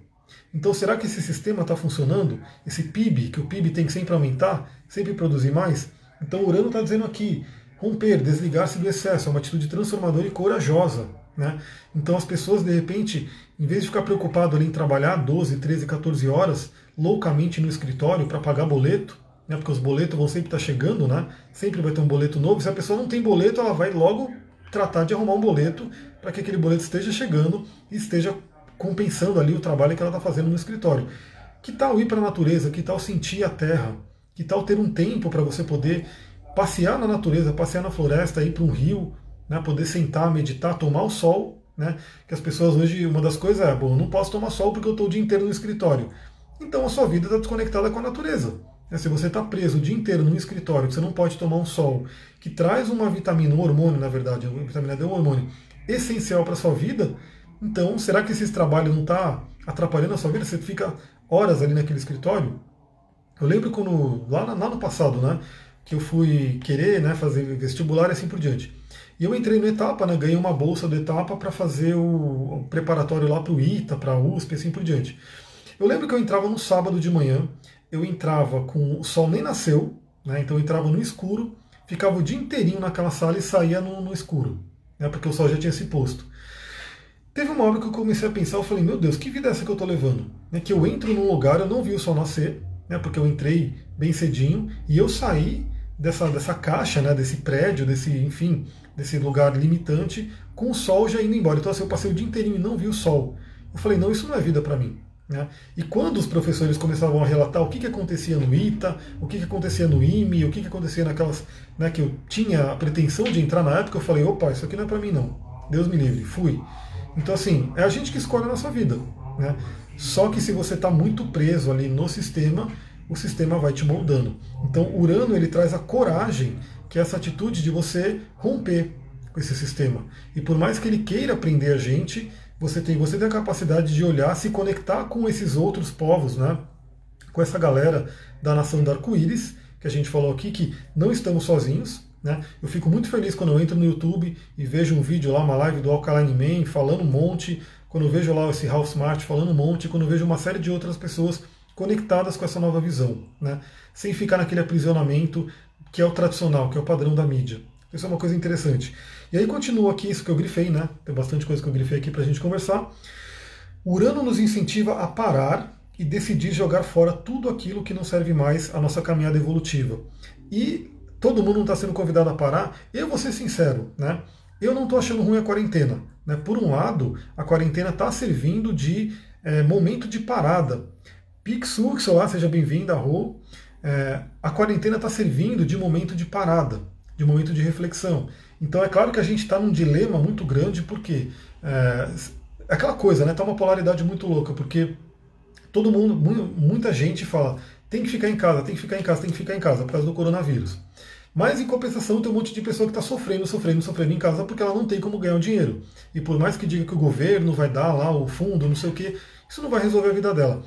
Então será que esse sistema está funcionando? Esse PIB, que o PIB tem que sempre aumentar, sempre produzir mais? Então o Urano está dizendo aqui, romper, desligar-se do excesso, é uma atitude transformadora e corajosa. Né? Então as pessoas, de repente, em vez de ficar preocupado ali em trabalhar 12, 13, 14 horas loucamente no escritório para pagar boleto, né, porque os boletos vão sempre estar chegando, né? Sempre vai ter um boleto novo. Se a pessoa não tem boleto, ela vai logo tratar de arrumar um boleto para que aquele boleto esteja chegando e esteja compensando ali o trabalho que ela está fazendo no escritório. Que tal ir para a natureza? Que tal sentir a terra? Que tal ter um tempo para você poder passear na natureza, passear na floresta, ir para um rio, né, poder sentar, meditar, tomar o sol? Né? Que as pessoas hoje, uma das coisas é, bom, eu não posso tomar sol porque eu estou o dia inteiro no escritório. Então a sua vida está desconectada com a natureza. Se você está preso o dia inteiro num escritório, que você não pode tomar um sol, que traz uma vitamina, um hormônio, na verdade, a vitamina D é um hormônio essencial para a sua vida, então será que esse trabalho não está atrapalhando a sua vida? Você fica horas ali naquele escritório? Eu lembro quando, lá no passado, né, que eu fui querer, né, fazer vestibular e assim por diante. E eu entrei no Etapa, né, ganhei uma bolsa do Etapa para fazer o preparatório lá para o ITA, para a USP e assim por diante. Eu lembro que eu entrava no sábado de manhã, eu entrava com o sol nem nasceu, né, então eu entrava no escuro, ficava o dia inteirinho naquela sala e saía no escuro, né, porque o sol já tinha se posto. Teve uma hora que eu comecei a pensar, eu falei, meu Deus, que vida é essa que eu estou levando? Né, que eu entro num lugar, eu não vi o sol nascer, né, porque eu entrei bem cedinho, e eu saí dessa caixa, né, desse prédio, enfim, desse lugar limitante, com o sol já indo embora. Então assim, eu passei o dia inteirinho e não vi o sol. Eu falei, não, isso não é vida para mim. Né? E quando os professores começavam a relatar o que acontecia no ITA, o que acontecia no IME, o que acontecia naquelas, né, que eu tinha a pretensão de entrar na época, eu falei, opa, isso aqui não é para mim não. Deus me livre, fui. Então assim, é a gente que escolhe a nossa vida. Né? Só que se você está muito preso ali no sistema, o sistema vai te moldando. Então Urano ele traz a coragem, que é essa atitude de você romper com esse sistema. E por mais que ele queira prender a gente, você tem a capacidade de olhar, se conectar com esses outros povos, né? Com essa galera da nação do arco-íris, que a gente falou aqui, que não estamos sozinhos. Né? Eu fico muito feliz quando eu entro no YouTube e vejo um vídeo lá, uma live do Alkaline Man falando um monte, quando eu vejo lá esse Ralph Smart falando um monte, quando eu vejo uma série de outras pessoas conectadas com essa nova visão, né? Sem ficar naquele aprisionamento que é o tradicional, que é o padrão da mídia. Isso é uma coisa interessante. E aí continua aqui isso que eu grifei, né? Tem bastante coisa que eu grifei aqui para a gente conversar. Urano nos incentiva a parar e decidir jogar fora tudo aquilo que não serve mais à nossa caminhada evolutiva. E todo mundo não está sendo convidado a parar. Eu vou ser sincero, né? Eu não estou achando ruim a quarentena. Né? Por um lado, a quarentena está servindo de momento de parada. Pixux, olá, seja bem-vinda, Rô. A quarentena está servindo de momento de parada, de momento de reflexão. Então é claro que a gente está num dilema muito grande, porque aquela coisa, né? Tá uma polaridade muito louca, porque todo mundo, muita gente fala, tem que ficar em casa, tem que ficar em casa, tem que ficar em casa, por causa do coronavírus. Mas em compensação tem um monte de pessoa que está sofrendo em casa porque ela não tem como ganhar o dinheiro. E por mais que diga que o governo vai dar lá o fundo, não sei o que, isso não vai resolver a vida dela.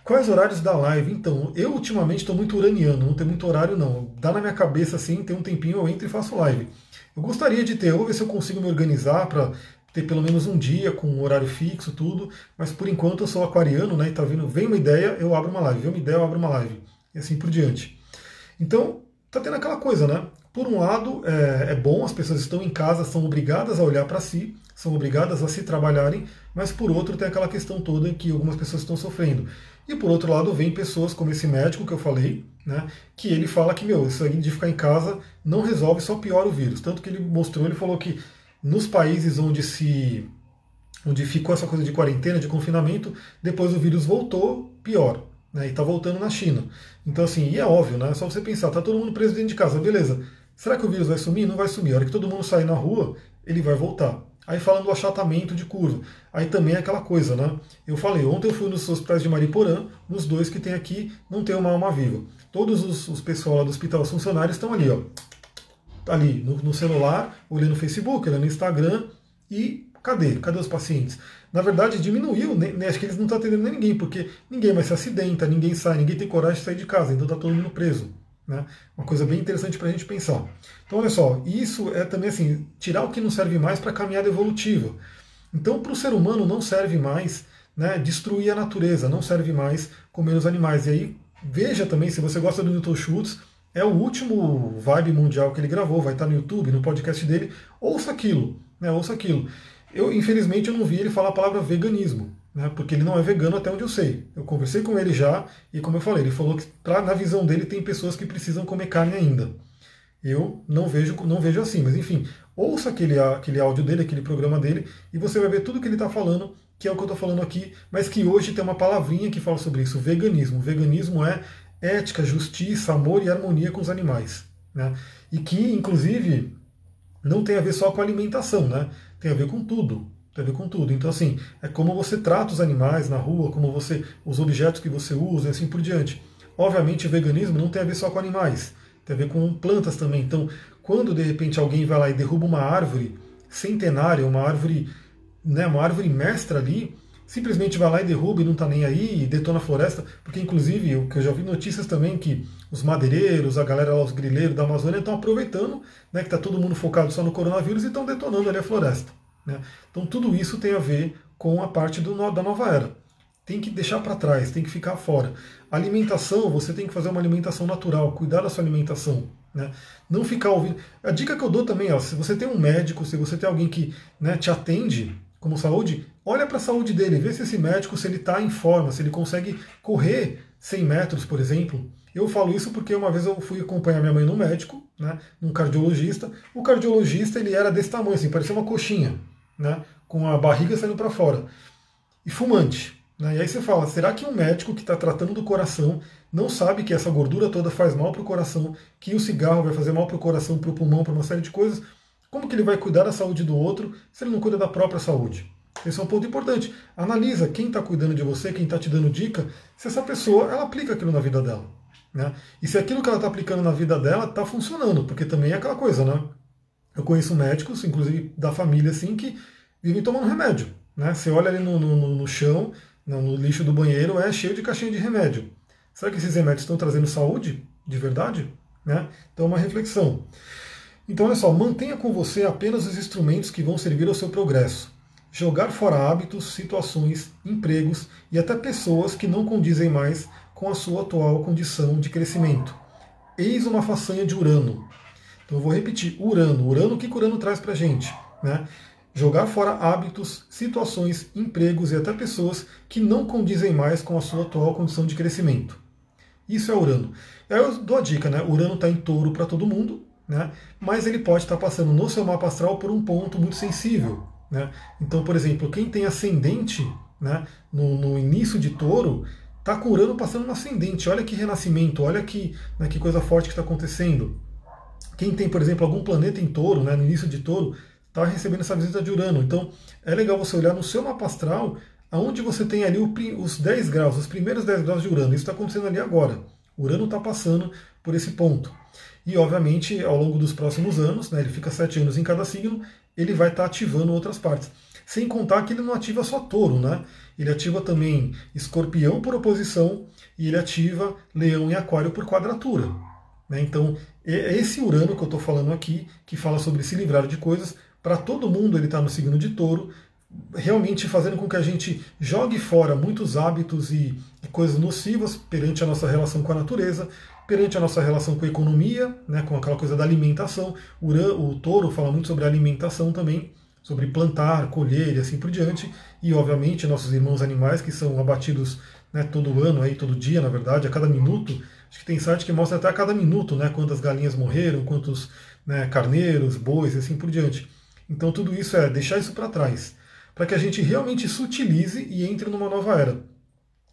Quais horários da live? Então, eu ultimamente estou muito uraniano, não tem muito horário não. Dá na minha cabeça assim, tem um tempinho eu entro e faço live. Eu gostaria de ter, eu vou ver se eu consigo me organizar para ter pelo menos um dia com um horário fixo, tudo, mas por enquanto eu sou aquariano, né? E tá vendo, vem uma ideia, eu abro uma live, vem uma ideia, eu abro uma live. E assim por diante. Então, tá tendo aquela coisa, né? Por um lado, é bom, as pessoas estão em casa, são obrigadas a olhar para si, são obrigadas a se trabalharem, mas por outro tem aquela questão toda que algumas pessoas estão sofrendo. E por outro lado, vem pessoas como esse médico que eu falei, né, que ele fala que, isso aí de ficar em casa não resolve, só piora o vírus. Tanto que ele mostrou, ele falou que nos países onde ficou essa coisa de quarentena, de confinamento, depois o vírus voltou pior. Né, e está voltando na China. Então, assim, e é óbvio, né? É só você pensar, tá todo mundo preso dentro de casa, beleza. Será que o vírus vai sumir? Não vai sumir. A hora que todo mundo sair na rua, ele vai voltar. Aí falando do achatamento de curva, aí também é aquela coisa, né? Eu falei, ontem eu fui nos hospitais de Mariporã, nos dois que tem aqui, não tem uma alma viva. Todos os pessoal lá do hospital, os funcionários estão ali, ó. Ali no celular, olhando o Facebook, olhando o Instagram e cadê? Cadê os pacientes? Na verdade, diminuiu, acho que eles não estão atendendo nem ninguém, porque ninguém mais se acidenta, ninguém sai, ninguém tem coragem de sair de casa, então está todo mundo preso. Né? Uma coisa bem interessante para a gente pensar. Então, olha só, isso é também assim, tirar o que não serve mais para a caminhada evolutiva. Então, para o ser humano não serve mais, né, destruir a natureza, não serve mais comer os animais. E aí, veja também, se você gosta do Newton Schultz, é o último Vibe Mundial que ele gravou, vai estar no YouTube, no podcast dele, ouça aquilo, né, ouça aquilo. Eu, infelizmente, eu não vi ele falar a palavra veganismo, né, porque ele não é vegano até onde eu sei. Eu conversei com ele já, e como eu falei, ele falou que na visão dele tem pessoas que precisam comer carne ainda. Eu não vejo assim, mas enfim, ouça aquele áudio dele, aquele programa dele, e você vai ver tudo que ele está falando, que é o que eu estou falando aqui, mas que hoje tem uma palavrinha que fala sobre isso, veganismo. O veganismo é ética, justiça, amor e harmonia com os animais. Né? E que, inclusive, não tem a ver só com alimentação, né? Tem a ver com tudo. Tem a ver com tudo. Então, assim, é como você trata os animais na rua, os objetos que você usa e assim por diante. Obviamente, o veganismo não tem a ver só com animais, tem a ver com plantas também. Então, quando de repente alguém vai lá e derruba uma árvore centenária, uma árvore, né, uma árvore mestra ali, simplesmente vai lá e derruba e não está nem aí, e detona a floresta, porque inclusive eu já vi notícias também que os madeireiros, a galera lá, os grileiros da Amazônia estão aproveitando, né, que está todo mundo focado só no coronavírus e estão detonando ali a floresta. Né? Então tudo isso tem a ver com a parte da nova era. Tem que deixar para trás, tem que ficar fora. Alimentação, você tem que fazer uma alimentação natural, cuidar da sua alimentação. Né? Não ficar ouvindo. A dica que eu dou também, ó, se você tem um médico, se você tem alguém que, né, te atende como saúde, olha para a saúde dele, vê se esse médico, se ele está em forma, se ele consegue correr 100 metros, por exemplo. Eu falo isso porque uma vez eu fui acompanhar minha mãe no médico, né, num cardiologista. O cardiologista ele era desse tamanho, assim, parecia uma coxinha, né, com a barriga saindo para fora, e fumante. Né? E aí você fala, será que um médico que está tratando do coração não sabe que essa gordura toda faz mal para o coração, que o cigarro vai fazer mal para o coração, para o pulmão, para uma série de coisas? Como que ele vai cuidar da saúde do outro se ele não cuida da própria saúde? Esse é um ponto importante. Analisa quem está cuidando de você, quem está te dando dica, se essa pessoa ela aplica aquilo na vida dela. Né? E se aquilo que ela está aplicando na vida dela está funcionando, porque também é aquela coisa, né? Eu conheço médicos, inclusive da família, assim, que vivem tomando remédio. Né? Você olha ali no chão, no lixo do banheiro, é cheio de caixinha de remédio. Será que esses remédios estão trazendo saúde de verdade? Né? Então, uma reflexão. Então, olha só, mantenha com você apenas os instrumentos que vão servir ao seu progresso. Jogar fora hábitos, situações, empregos e até pessoas que não condizem mais com a sua atual condição de crescimento. Eis uma façanha de Urano. Então, eu vou repetir, Urano. Urano, o que Urano traz para a gente? Né? Jogar fora hábitos, situações, empregos e até pessoas que não condizem mais com a sua atual condição de crescimento. Isso é Urano. Aí eu dou a dica, né? Urano está em Touro para todo mundo, né? Mas ele pode estar passando no seu mapa astral por um ponto muito sensível. Né? Então, por exemplo, quem tem ascendente, né, no início de Touro, está com Urano passando no ascendente. Olha que renascimento, olha né, que coisa forte que está acontecendo. Quem tem, por exemplo, algum planeta em Touro, né, no início de Touro, está recebendo essa visita de Urano. Então, é legal você olhar no seu mapa astral, aonde você tem ali os 10 graus, os primeiros 10 graus de Urano. Isso está acontecendo ali agora. Urano está passando por esse ponto. E, obviamente, ao longo dos próximos anos, né, ele fica 7 anos em cada signo, ele vai estar ativando outras partes. Sem contar que ele não ativa só Touro, né? Ele ativa também Escorpião por oposição e ele ativa Leão e Aquário por quadratura. Né? Então, é esse Urano que eu estou falando aqui, que fala sobre se livrar de coisas, para todo mundo ele está no signo de Touro, realmente fazendo com que a gente jogue fora muitos hábitos e coisas nocivas perante a nossa relação com a natureza, perante a nossa relação com a economia, né, com aquela coisa da alimentação. O Touro fala muito sobre alimentação também, sobre plantar, colher e assim por diante. E, obviamente, nossos irmãos animais que são abatidos, né, todo ano, aí, todo dia, na verdade, a cada minuto. Acho que tem site que mostra até a cada minuto, né, quantas galinhas morreram, quantos, né, carneiros, bois e assim por diante. Então, tudo isso é deixar isso para trás, para que a gente realmente se utilize e entre numa nova era.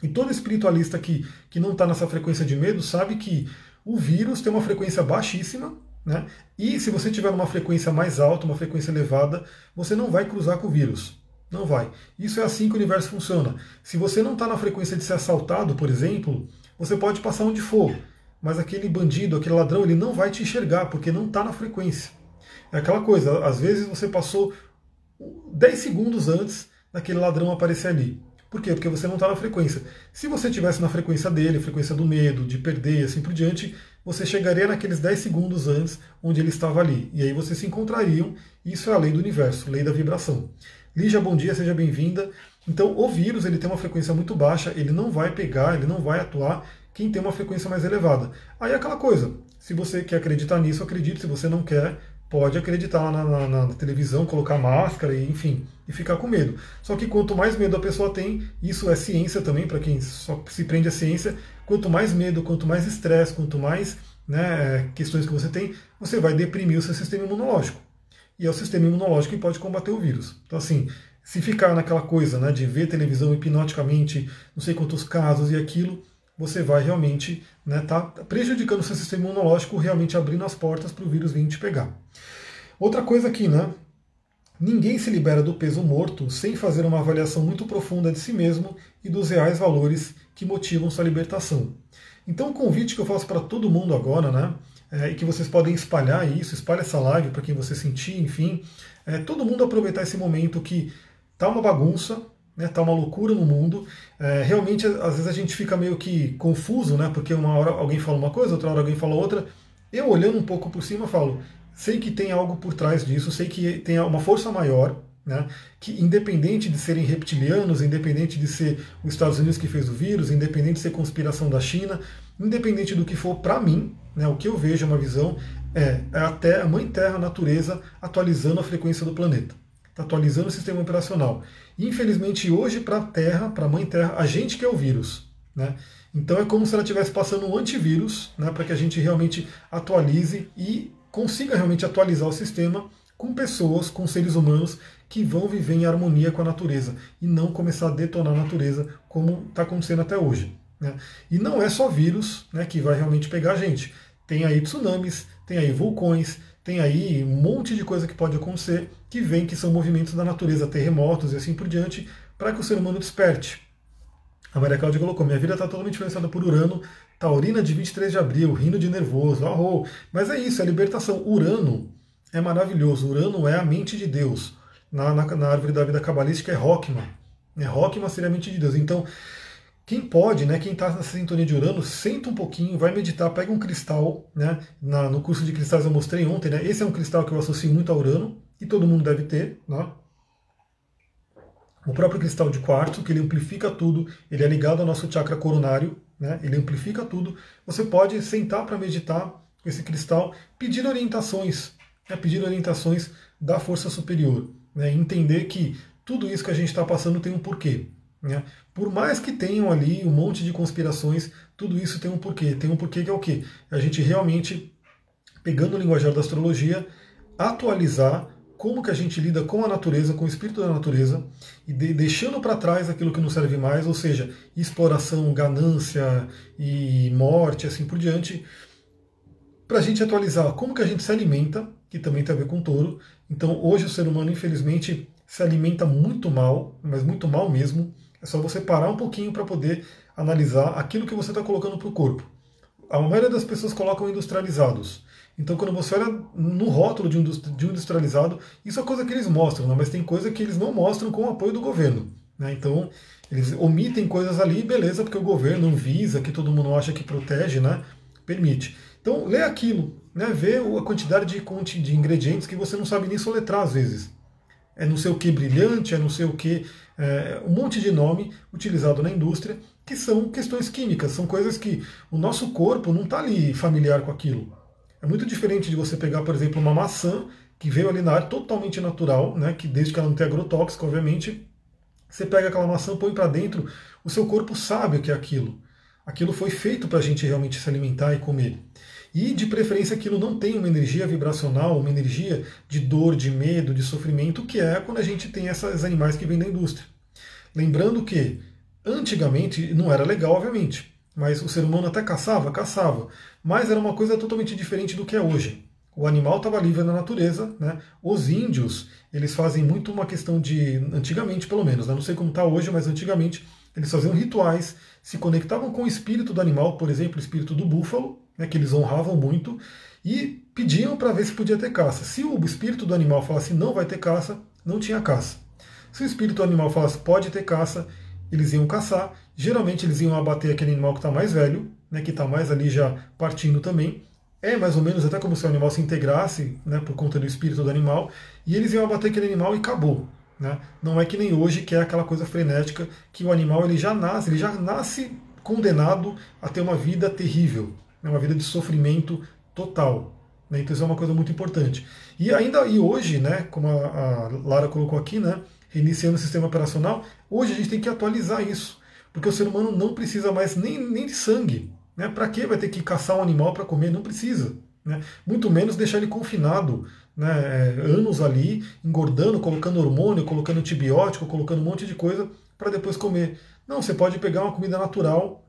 E todo espiritualista que não está nessa frequência de medo sabe que o vírus tem uma frequência baixíssima, né? E se você tiver numa frequência mais alta, uma frequência elevada, você não vai cruzar com o vírus. Não vai. Isso é assim que o universo funciona. Se você não está na frequência de ser assaltado, por exemplo, você pode passar onde for, mas aquele bandido, aquele ladrão, ele não vai te enxergar, porque não está na frequência. É aquela coisa, às vezes você passou 10 segundos antes daquele ladrão aparecer ali. Por quê? Porque você não está na frequência. Se você estivesse na frequência dele, frequência do medo, de perder e assim por diante, você chegaria naqueles 10 segundos antes onde ele estava ali. E aí vocês se encontrariam. Isso é a lei do universo, lei da vibração. Lígia, bom dia, seja bem-vinda. Então, o vírus ele tem uma frequência muito baixa, ele não vai pegar, ele não vai atuar quem tem uma frequência mais elevada. Aí é aquela coisa, se você quer acreditar nisso, acredite. Se você não quer, pode acreditar na televisão, colocar máscara, e, enfim, e ficar com medo. Só que quanto mais medo a pessoa tem, isso é ciência também, para quem só se prende à ciência, quanto mais medo, quanto mais estresse, quanto mais, né, questões que você tem, você vai deprimir o seu sistema imunológico. E é o sistema imunológico que pode combater o vírus. Então, assim, se ficar naquela coisa, né, de ver televisão hipnoticamente, não sei quantos casos e aquilo, você vai realmente, né, tá prejudicando o seu sistema imunológico, realmente abrindo as portas para o vírus vir te pegar. Outra coisa aqui, né? Ninguém se libera do peso morto sem fazer uma avaliação muito profunda de si mesmo e dos reais valores que motivam sua libertação. Então, o convite que eu faço para todo mundo agora, né? E que vocês podem espalhar isso, espalhe essa live para quem você sentir, enfim. Todo mundo aproveitar esse momento que tá uma bagunça, né, tá uma loucura no mundo. Realmente, às vezes a gente fica meio que confuso, né? Porque uma hora alguém fala uma coisa, outra hora alguém fala outra. Eu, olhando um pouco por cima, falo, sei que tem algo por trás disso, sei que tem uma força maior, né, que independente de serem reptilianos, independente de ser os Estados Unidos que fez o vírus, independente de ser conspiração da China, independente do que for, para mim, né, o que eu vejo, uma visão, até a Mãe Terra, a natureza, atualizando a frequência do planeta. Está atualizando o sistema operacional. Infelizmente, hoje, para a Terra, para a Mãe Terra, a gente que é o vírus. Né? Então é como se ela estivesse passando um antivírus, né, para que a gente realmente atualize e consiga realmente atualizar o sistema com pessoas, com seres humanos que vão viver em harmonia com a natureza e não começar a detonar a natureza como está acontecendo até hoje, né? E não é só vírus, né, que vai realmente pegar a gente. Tem aí tsunamis, tem aí vulcões, tem aí um monte de coisa que pode acontecer que vem, que são movimentos da natureza, terremotos e assim por diante, para que o ser humano desperte. A Maria Cláudia colocou: minha vida está totalmente influenciada por Urano, taurina de 23 de abril, rindo de nervoso, arro. Mas é isso, é libertação. Urano é maravilhoso, Urano é a mente de Deus. Na árvore da vida cabalística é Rockman. Rockman seria a mente de Deus. Então, quem pode, né, quem está nessa sintonia de Urano, senta um pouquinho, vai meditar, pega um cristal, né, no curso de cristais eu mostrei ontem, né, esse é um cristal que eu associo muito a Urano, e todo mundo deve ter, né? O próprio cristal de quartzo, que ele amplifica tudo, ele é ligado ao nosso chakra coronário, né? Ele amplifica tudo. Você pode sentar para meditar com esse cristal, pedir orientações, né? Pedir orientações da força superior, né? Entender que tudo isso que a gente está passando tem um porquê, né? Por mais que tenham ali um monte de conspirações, tudo isso tem um porquê. Tem um porquê que é o quê? A gente realmente, pegando o linguajar da astrologia, atualizar como que a gente lida com a natureza, com o espírito da natureza, e deixando para trás aquilo que não serve mais, ou seja, exploração, ganância e morte, assim por diante, para a gente atualizar como que a gente se alimenta, que também tem a ver com touro. Então hoje o ser humano, infelizmente, se alimenta muito mal, mas muito mal mesmo. É só você parar um pouquinho para poder analisar aquilo que você está colocando para o corpo. A maioria das pessoas colocam industrializados. Então, quando você olha no rótulo de um industrializado, isso é coisa que eles mostram, né? Mas tem coisa que eles não mostram com o apoio do governo, né? Então, eles omitem coisas ali, beleza, porque o governo, Anvisa, que todo mundo acha que protege, né? Permite. Então, lê aquilo, né? Vê a quantidade de ingredientes que você não sabe nem soletrar às vezes. É não sei o que brilhante, é não sei o que, um monte de nome utilizado na indústria, que são questões químicas, são coisas que o nosso corpo não está ali familiar com aquilo. É muito diferente de você pegar, por exemplo, uma maçã que veio ali na área totalmente natural, né, que desde que ela não tenha agrotóxico, obviamente, você pega aquela maçã, põe para dentro, o seu corpo sabe o que é aquilo. Aquilo foi feito para a gente realmente se alimentar e comer. E, de preferência, aquilo não tem uma energia vibracional, uma energia de dor, de medo, de sofrimento, que é quando a gente tem esses animais que vêm da indústria. Lembrando que, antigamente, não era legal, obviamente, mas o ser humano até caçava, mas era uma coisa totalmente diferente do que é hoje. O animal estava livre na natureza, né? Os índios, eles fazem muito uma questão de, antigamente pelo menos, né? Não sei como está hoje, mas antigamente eles faziam rituais, se conectavam com o espírito do animal, por exemplo, o espírito do búfalo, né, que eles honravam muito, e pediam para ver se podia ter caça. Se o espírito do animal falasse não vai ter caça, não tinha caça. Se o espírito do animal falasse pode ter caça, eles iam caçar. Geralmente eles iam abater aquele animal que está mais velho, né, que está mais ali já partindo também. É mais ou menos até como se o animal se integrasse, né, por conta do espírito do animal, e eles iam abater aquele animal e acabou. Né? Não é que nem hoje, que é aquela coisa frenética, que o animal ele já nasce condenado a ter uma vida terrível, né, uma vida de sofrimento total. Né? Então isso é uma coisa muito importante. E hoje, né, como a Lara colocou aqui, né, reiniciando o sistema operacional, hoje a gente tem que atualizar isso, porque o ser humano não precisa mais nem de sangue. Né? Para que vai ter que caçar um animal para comer? Não precisa. Né? Muito menos deixar ele confinado, né, anos ali, engordando, colocando hormônio, colocando antibiótico, colocando um monte de coisa para depois comer. Não, você pode pegar uma comida natural,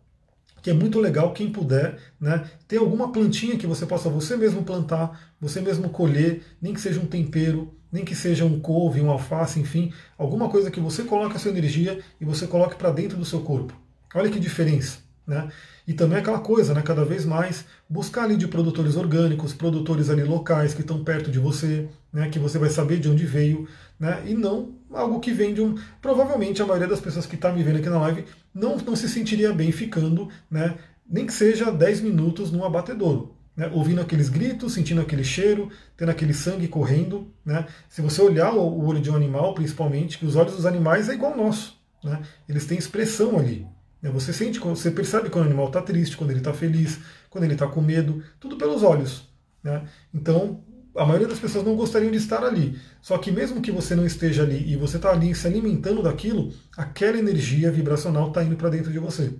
que é muito legal, quem puder, né, ter alguma plantinha que você possa você mesmo plantar, você mesmo colher, nem que seja um tempero, nem que seja um couve, um alface, enfim, alguma coisa que você coloque a sua energia e você coloque para dentro do seu corpo. Olha que diferença. Né? E também aquela coisa, né, cada vez mais buscar ali de produtores orgânicos, produtores ali locais que estão perto de você, né, que você vai saber de onde veio, né, e não algo que vem de um... Provavelmente a maioria das pessoas que está me vendo aqui na live não se sentiria bem ficando, né, nem que seja 10 minutos num abatedouro, né, ouvindo aqueles gritos, sentindo aquele cheiro, tendo aquele sangue correndo. Né. Se você olhar o olho de um animal, principalmente, que os olhos dos animais é igual ao nosso, né, eles têm expressão ali. Você sente, você percebe quando o animal está triste, quando ele está feliz, quando ele está com medo, tudo pelos olhos. Né? Então, a maioria das pessoas não gostariam de estar ali. Só que mesmo que você não esteja ali e você está ali se alimentando daquilo, aquela energia vibracional está indo para dentro de você.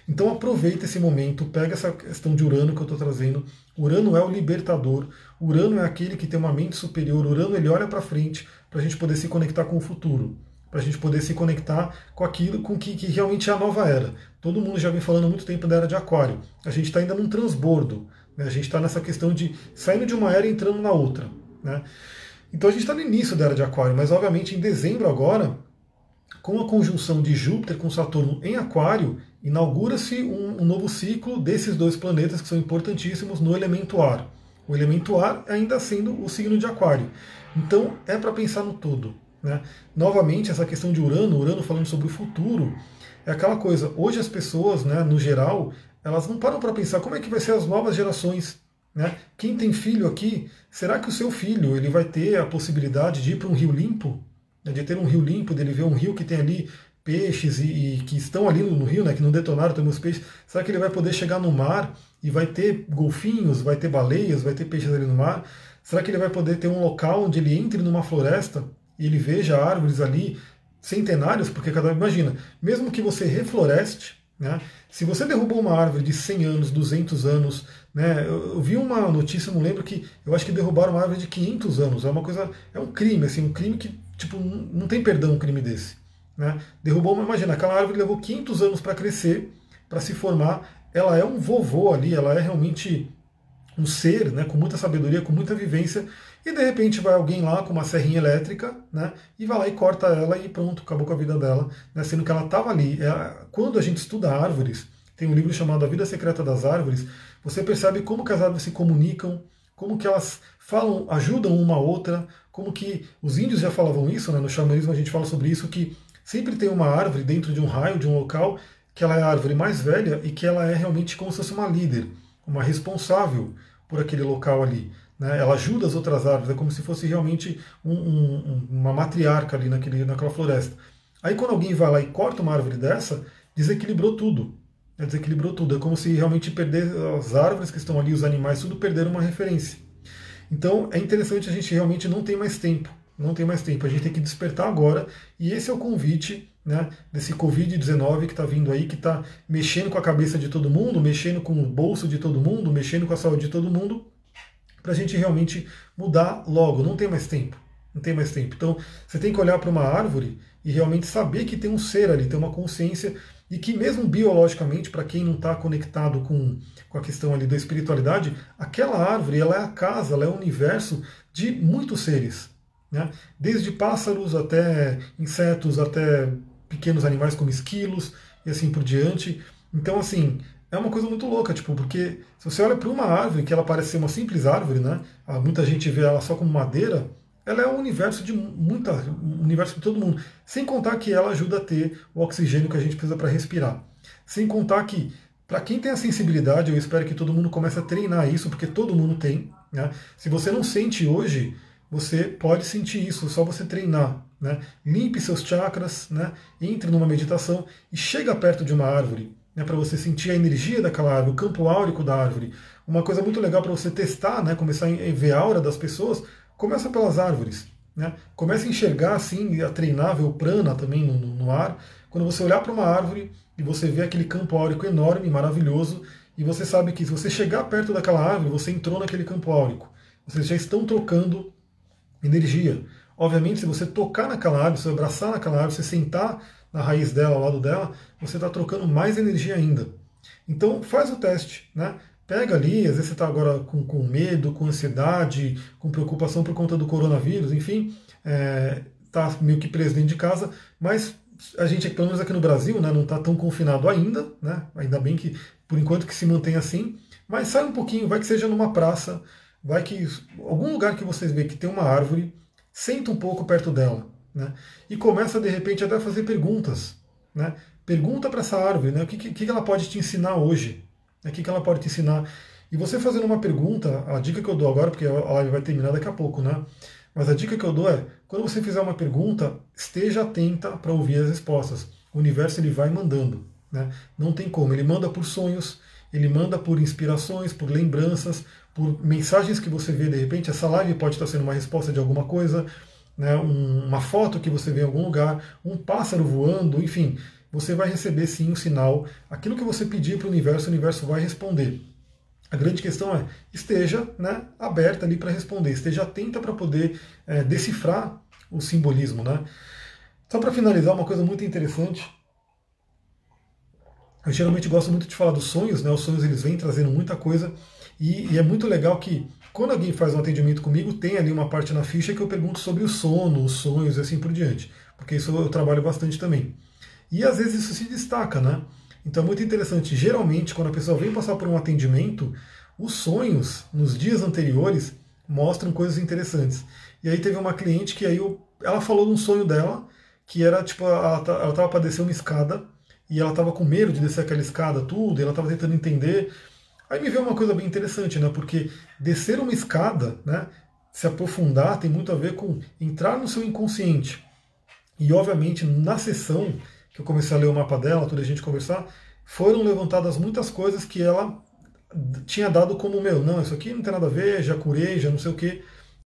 Então aproveita esse momento, pega essa questão de Urano que eu estou trazendo. Urano é o libertador, Urano é aquele que tem uma mente superior, Urano ele olha para frente para a gente poder se conectar com o futuro, para a gente poder se conectar com aquilo com que realmente é a nova era. Todo mundo já vem falando há muito tempo da era de Aquário. A gente está ainda num transbordo, né? A gente está nessa questão de saindo de uma era e entrando na outra, né? Então a gente está no início da era de Aquário, mas obviamente em dezembro agora, com a conjunção de Júpiter com Saturno em Aquário, inaugura-se um novo ciclo desses dois planetas que são importantíssimos no elemento ar. O elemento ar ainda sendo o signo de Aquário. Então é para pensar no todo, né? Novamente, essa questão de Urano, Urano falando sobre o futuro, é aquela coisa, hoje as pessoas, né, no geral, elas não param para pensar como é que vai ser as novas gerações, né? Quem tem filho aqui, será que o seu filho ele vai ter a possibilidade de ir para um rio limpo? De ter um rio limpo, dele ver um rio que tem ali peixes e que estão ali no rio, né, que não detonaram também os peixes, será que ele vai poder chegar no mar e vai ter golfinhos, vai ter baleias, vai ter peixes ali no mar? Será que ele vai poder ter um local onde ele entre numa floresta e ele veja árvores ali centenários? Porque imagina, mesmo que você refloreste, né, se você derrubou uma árvore de 100 anos, 200 anos, né, eu vi uma notícia, não lembro, que eu acho que derrubaram uma árvore de 500 anos, é uma coisa, é um crime, assim, um crime que tipo, não tem perdão um crime desse, né? Derrubou, imagina, aquela árvore levou 500 anos para crescer, para se formar, ela é um vovô ali, ela é realmente um ser, né, com muita sabedoria, com muita vivência, e de repente vai alguém lá com uma serrinha elétrica, né, e vai lá e corta ela e pronto, acabou com a vida dela, né, sendo que ela estava ali. Quando a gente estuda árvores, tem um livro chamado A Vida Secreta das Árvores, você percebe como que as árvores se comunicam, como que elas falam, ajudam uma a outra, como que os índios já falavam isso, né, no xamanismo a gente fala sobre isso, que sempre tem uma árvore dentro de um raio, de um local, que ela é a árvore mais velha e que ela é realmente como se fosse uma líder, uma responsável por aquele local ali, né? Ela ajuda as outras árvores, é como se fosse realmente uma matriarca ali naquela floresta. Aí quando alguém vai lá e corta uma árvore dessa, desequilibrou tudo. Desequilibrou tudo. É como se realmente perder as árvores que estão ali, os animais, tudo perderam uma referência. Então é interessante, a gente realmente não tem mais tempo. Não tem mais tempo, a gente tem que despertar agora, e esse é o convite, né, desse Covid-19 que está vindo aí, que está mexendo com a cabeça de todo mundo, mexendo com o bolso de todo mundo, mexendo com a saúde de todo mundo, para a gente realmente mudar logo, não tem mais tempo. Não tem mais tempo. Então você tem que olhar para uma árvore e realmente saber que tem um ser ali, tem uma consciência, e que mesmo biologicamente, para quem não está conectado com a questão ali da espiritualidade, aquela árvore ela é a casa, ela é o universo de muitos seres. Né? Desde pássaros até insetos, até pequenos animais como esquilos e assim por diante. Então, assim, é uma coisa muito louca, tipo, porque se você olha para uma árvore, que ela parece ser uma simples árvore, né? Muita gente vê ela só como madeira, ela é um universo um universo de todo mundo. Sem contar que ela ajuda a ter o oxigênio que a gente precisa para respirar. Sem contar que, para quem tem a sensibilidade, eu espero que todo mundo comece a treinar isso, porque todo mundo tem. Né? Se você não sente hoje, você pode sentir isso, só você treinar. Né? Limpe seus chakras, né? Entre numa meditação e chega perto de uma árvore, né? Para você sentir a energia daquela árvore, o campo áurico da árvore. Uma coisa muito legal para você testar, né? Começar a ver a aura das pessoas, começa pelas árvores. Né? Comece a enxergar assim, a treinar, ver o prana também no ar. Quando você olhar para uma árvore e você vê aquele campo áurico enorme, maravilhoso, e você sabe que se você chegar perto daquela árvore, você entrou naquele campo áurico. Vocês já estão trocando energia. Obviamente, se você tocar naquela árvore, se você abraçar naquela árvore, se sentar na raiz dela, ao lado dela, você está trocando mais energia ainda. Então, faz o teste, né? Pega ali, às vezes você está agora com medo, com ansiedade, com preocupação por conta do coronavírus, enfim, está meio que preso dentro de casa, mas a gente, pelo menos aqui no Brasil, né, não está tão confinado ainda, né? Ainda bem que, por enquanto, que se mantém assim, mas sai um pouquinho, vai que seja numa praça, vai que algum lugar que vocês veem que tem uma árvore, senta um pouco perto dela, né? E começa de repente até a fazer perguntas, né? Pergunta para essa árvore, né? O que ela pode te ensinar hoje? O que ela pode te ensinar? E você fazendo uma pergunta, a dica que eu dou agora, porque a live vai terminar daqui a pouco, né? Mas a dica que eu dou é, quando você fizer uma pergunta, esteja atenta para ouvir as respostas. O universo ele vai mandando, né? Não tem como, ele manda por sonhos, ele manda por inspirações, por lembranças, por mensagens que você vê de repente. Essa live pode estar sendo uma resposta de alguma coisa, né? Uma foto que você vê em algum lugar, um pássaro voando, enfim. você vai receber sim um sinal. Aquilo que você pedir para o universo vai responder. A grande questão é, esteja, né, aberta ali para responder, esteja atenta para poder decifrar o simbolismo. Né? Só para finalizar, uma coisa muito interessante, eu geralmente gosto muito de falar dos sonhos, né? Os sonhos eles vêm trazendo muita coisa e é muito legal que quando alguém faz um atendimento comigo, tem ali uma parte na ficha que eu pergunto sobre o sono, os sonhos e assim por diante, porque isso eu trabalho bastante também. E às vezes isso se destaca, né? Então é muito interessante. Geralmente, quando a pessoa vem passar por um atendimento, os sonhos nos dias anteriores mostram coisas interessantes. E aí teve uma cliente que ela falou de um sonho dela, que era tipo, ela estava para descer uma escada, e ela estava com medo de descer aquela escada, tudo, e ela estava tentando entender. Aí me veio uma coisa bem interessante, né? Porque descer uma escada, né? Se aprofundar tem muito a ver com entrar no seu inconsciente. E obviamente na sessão que eu comecei a ler o mapa dela, toda a gente conversar, foram levantadas muitas coisas que ela tinha dado como, meu, não, isso aqui não tem nada a ver, já curei, já não sei o quê.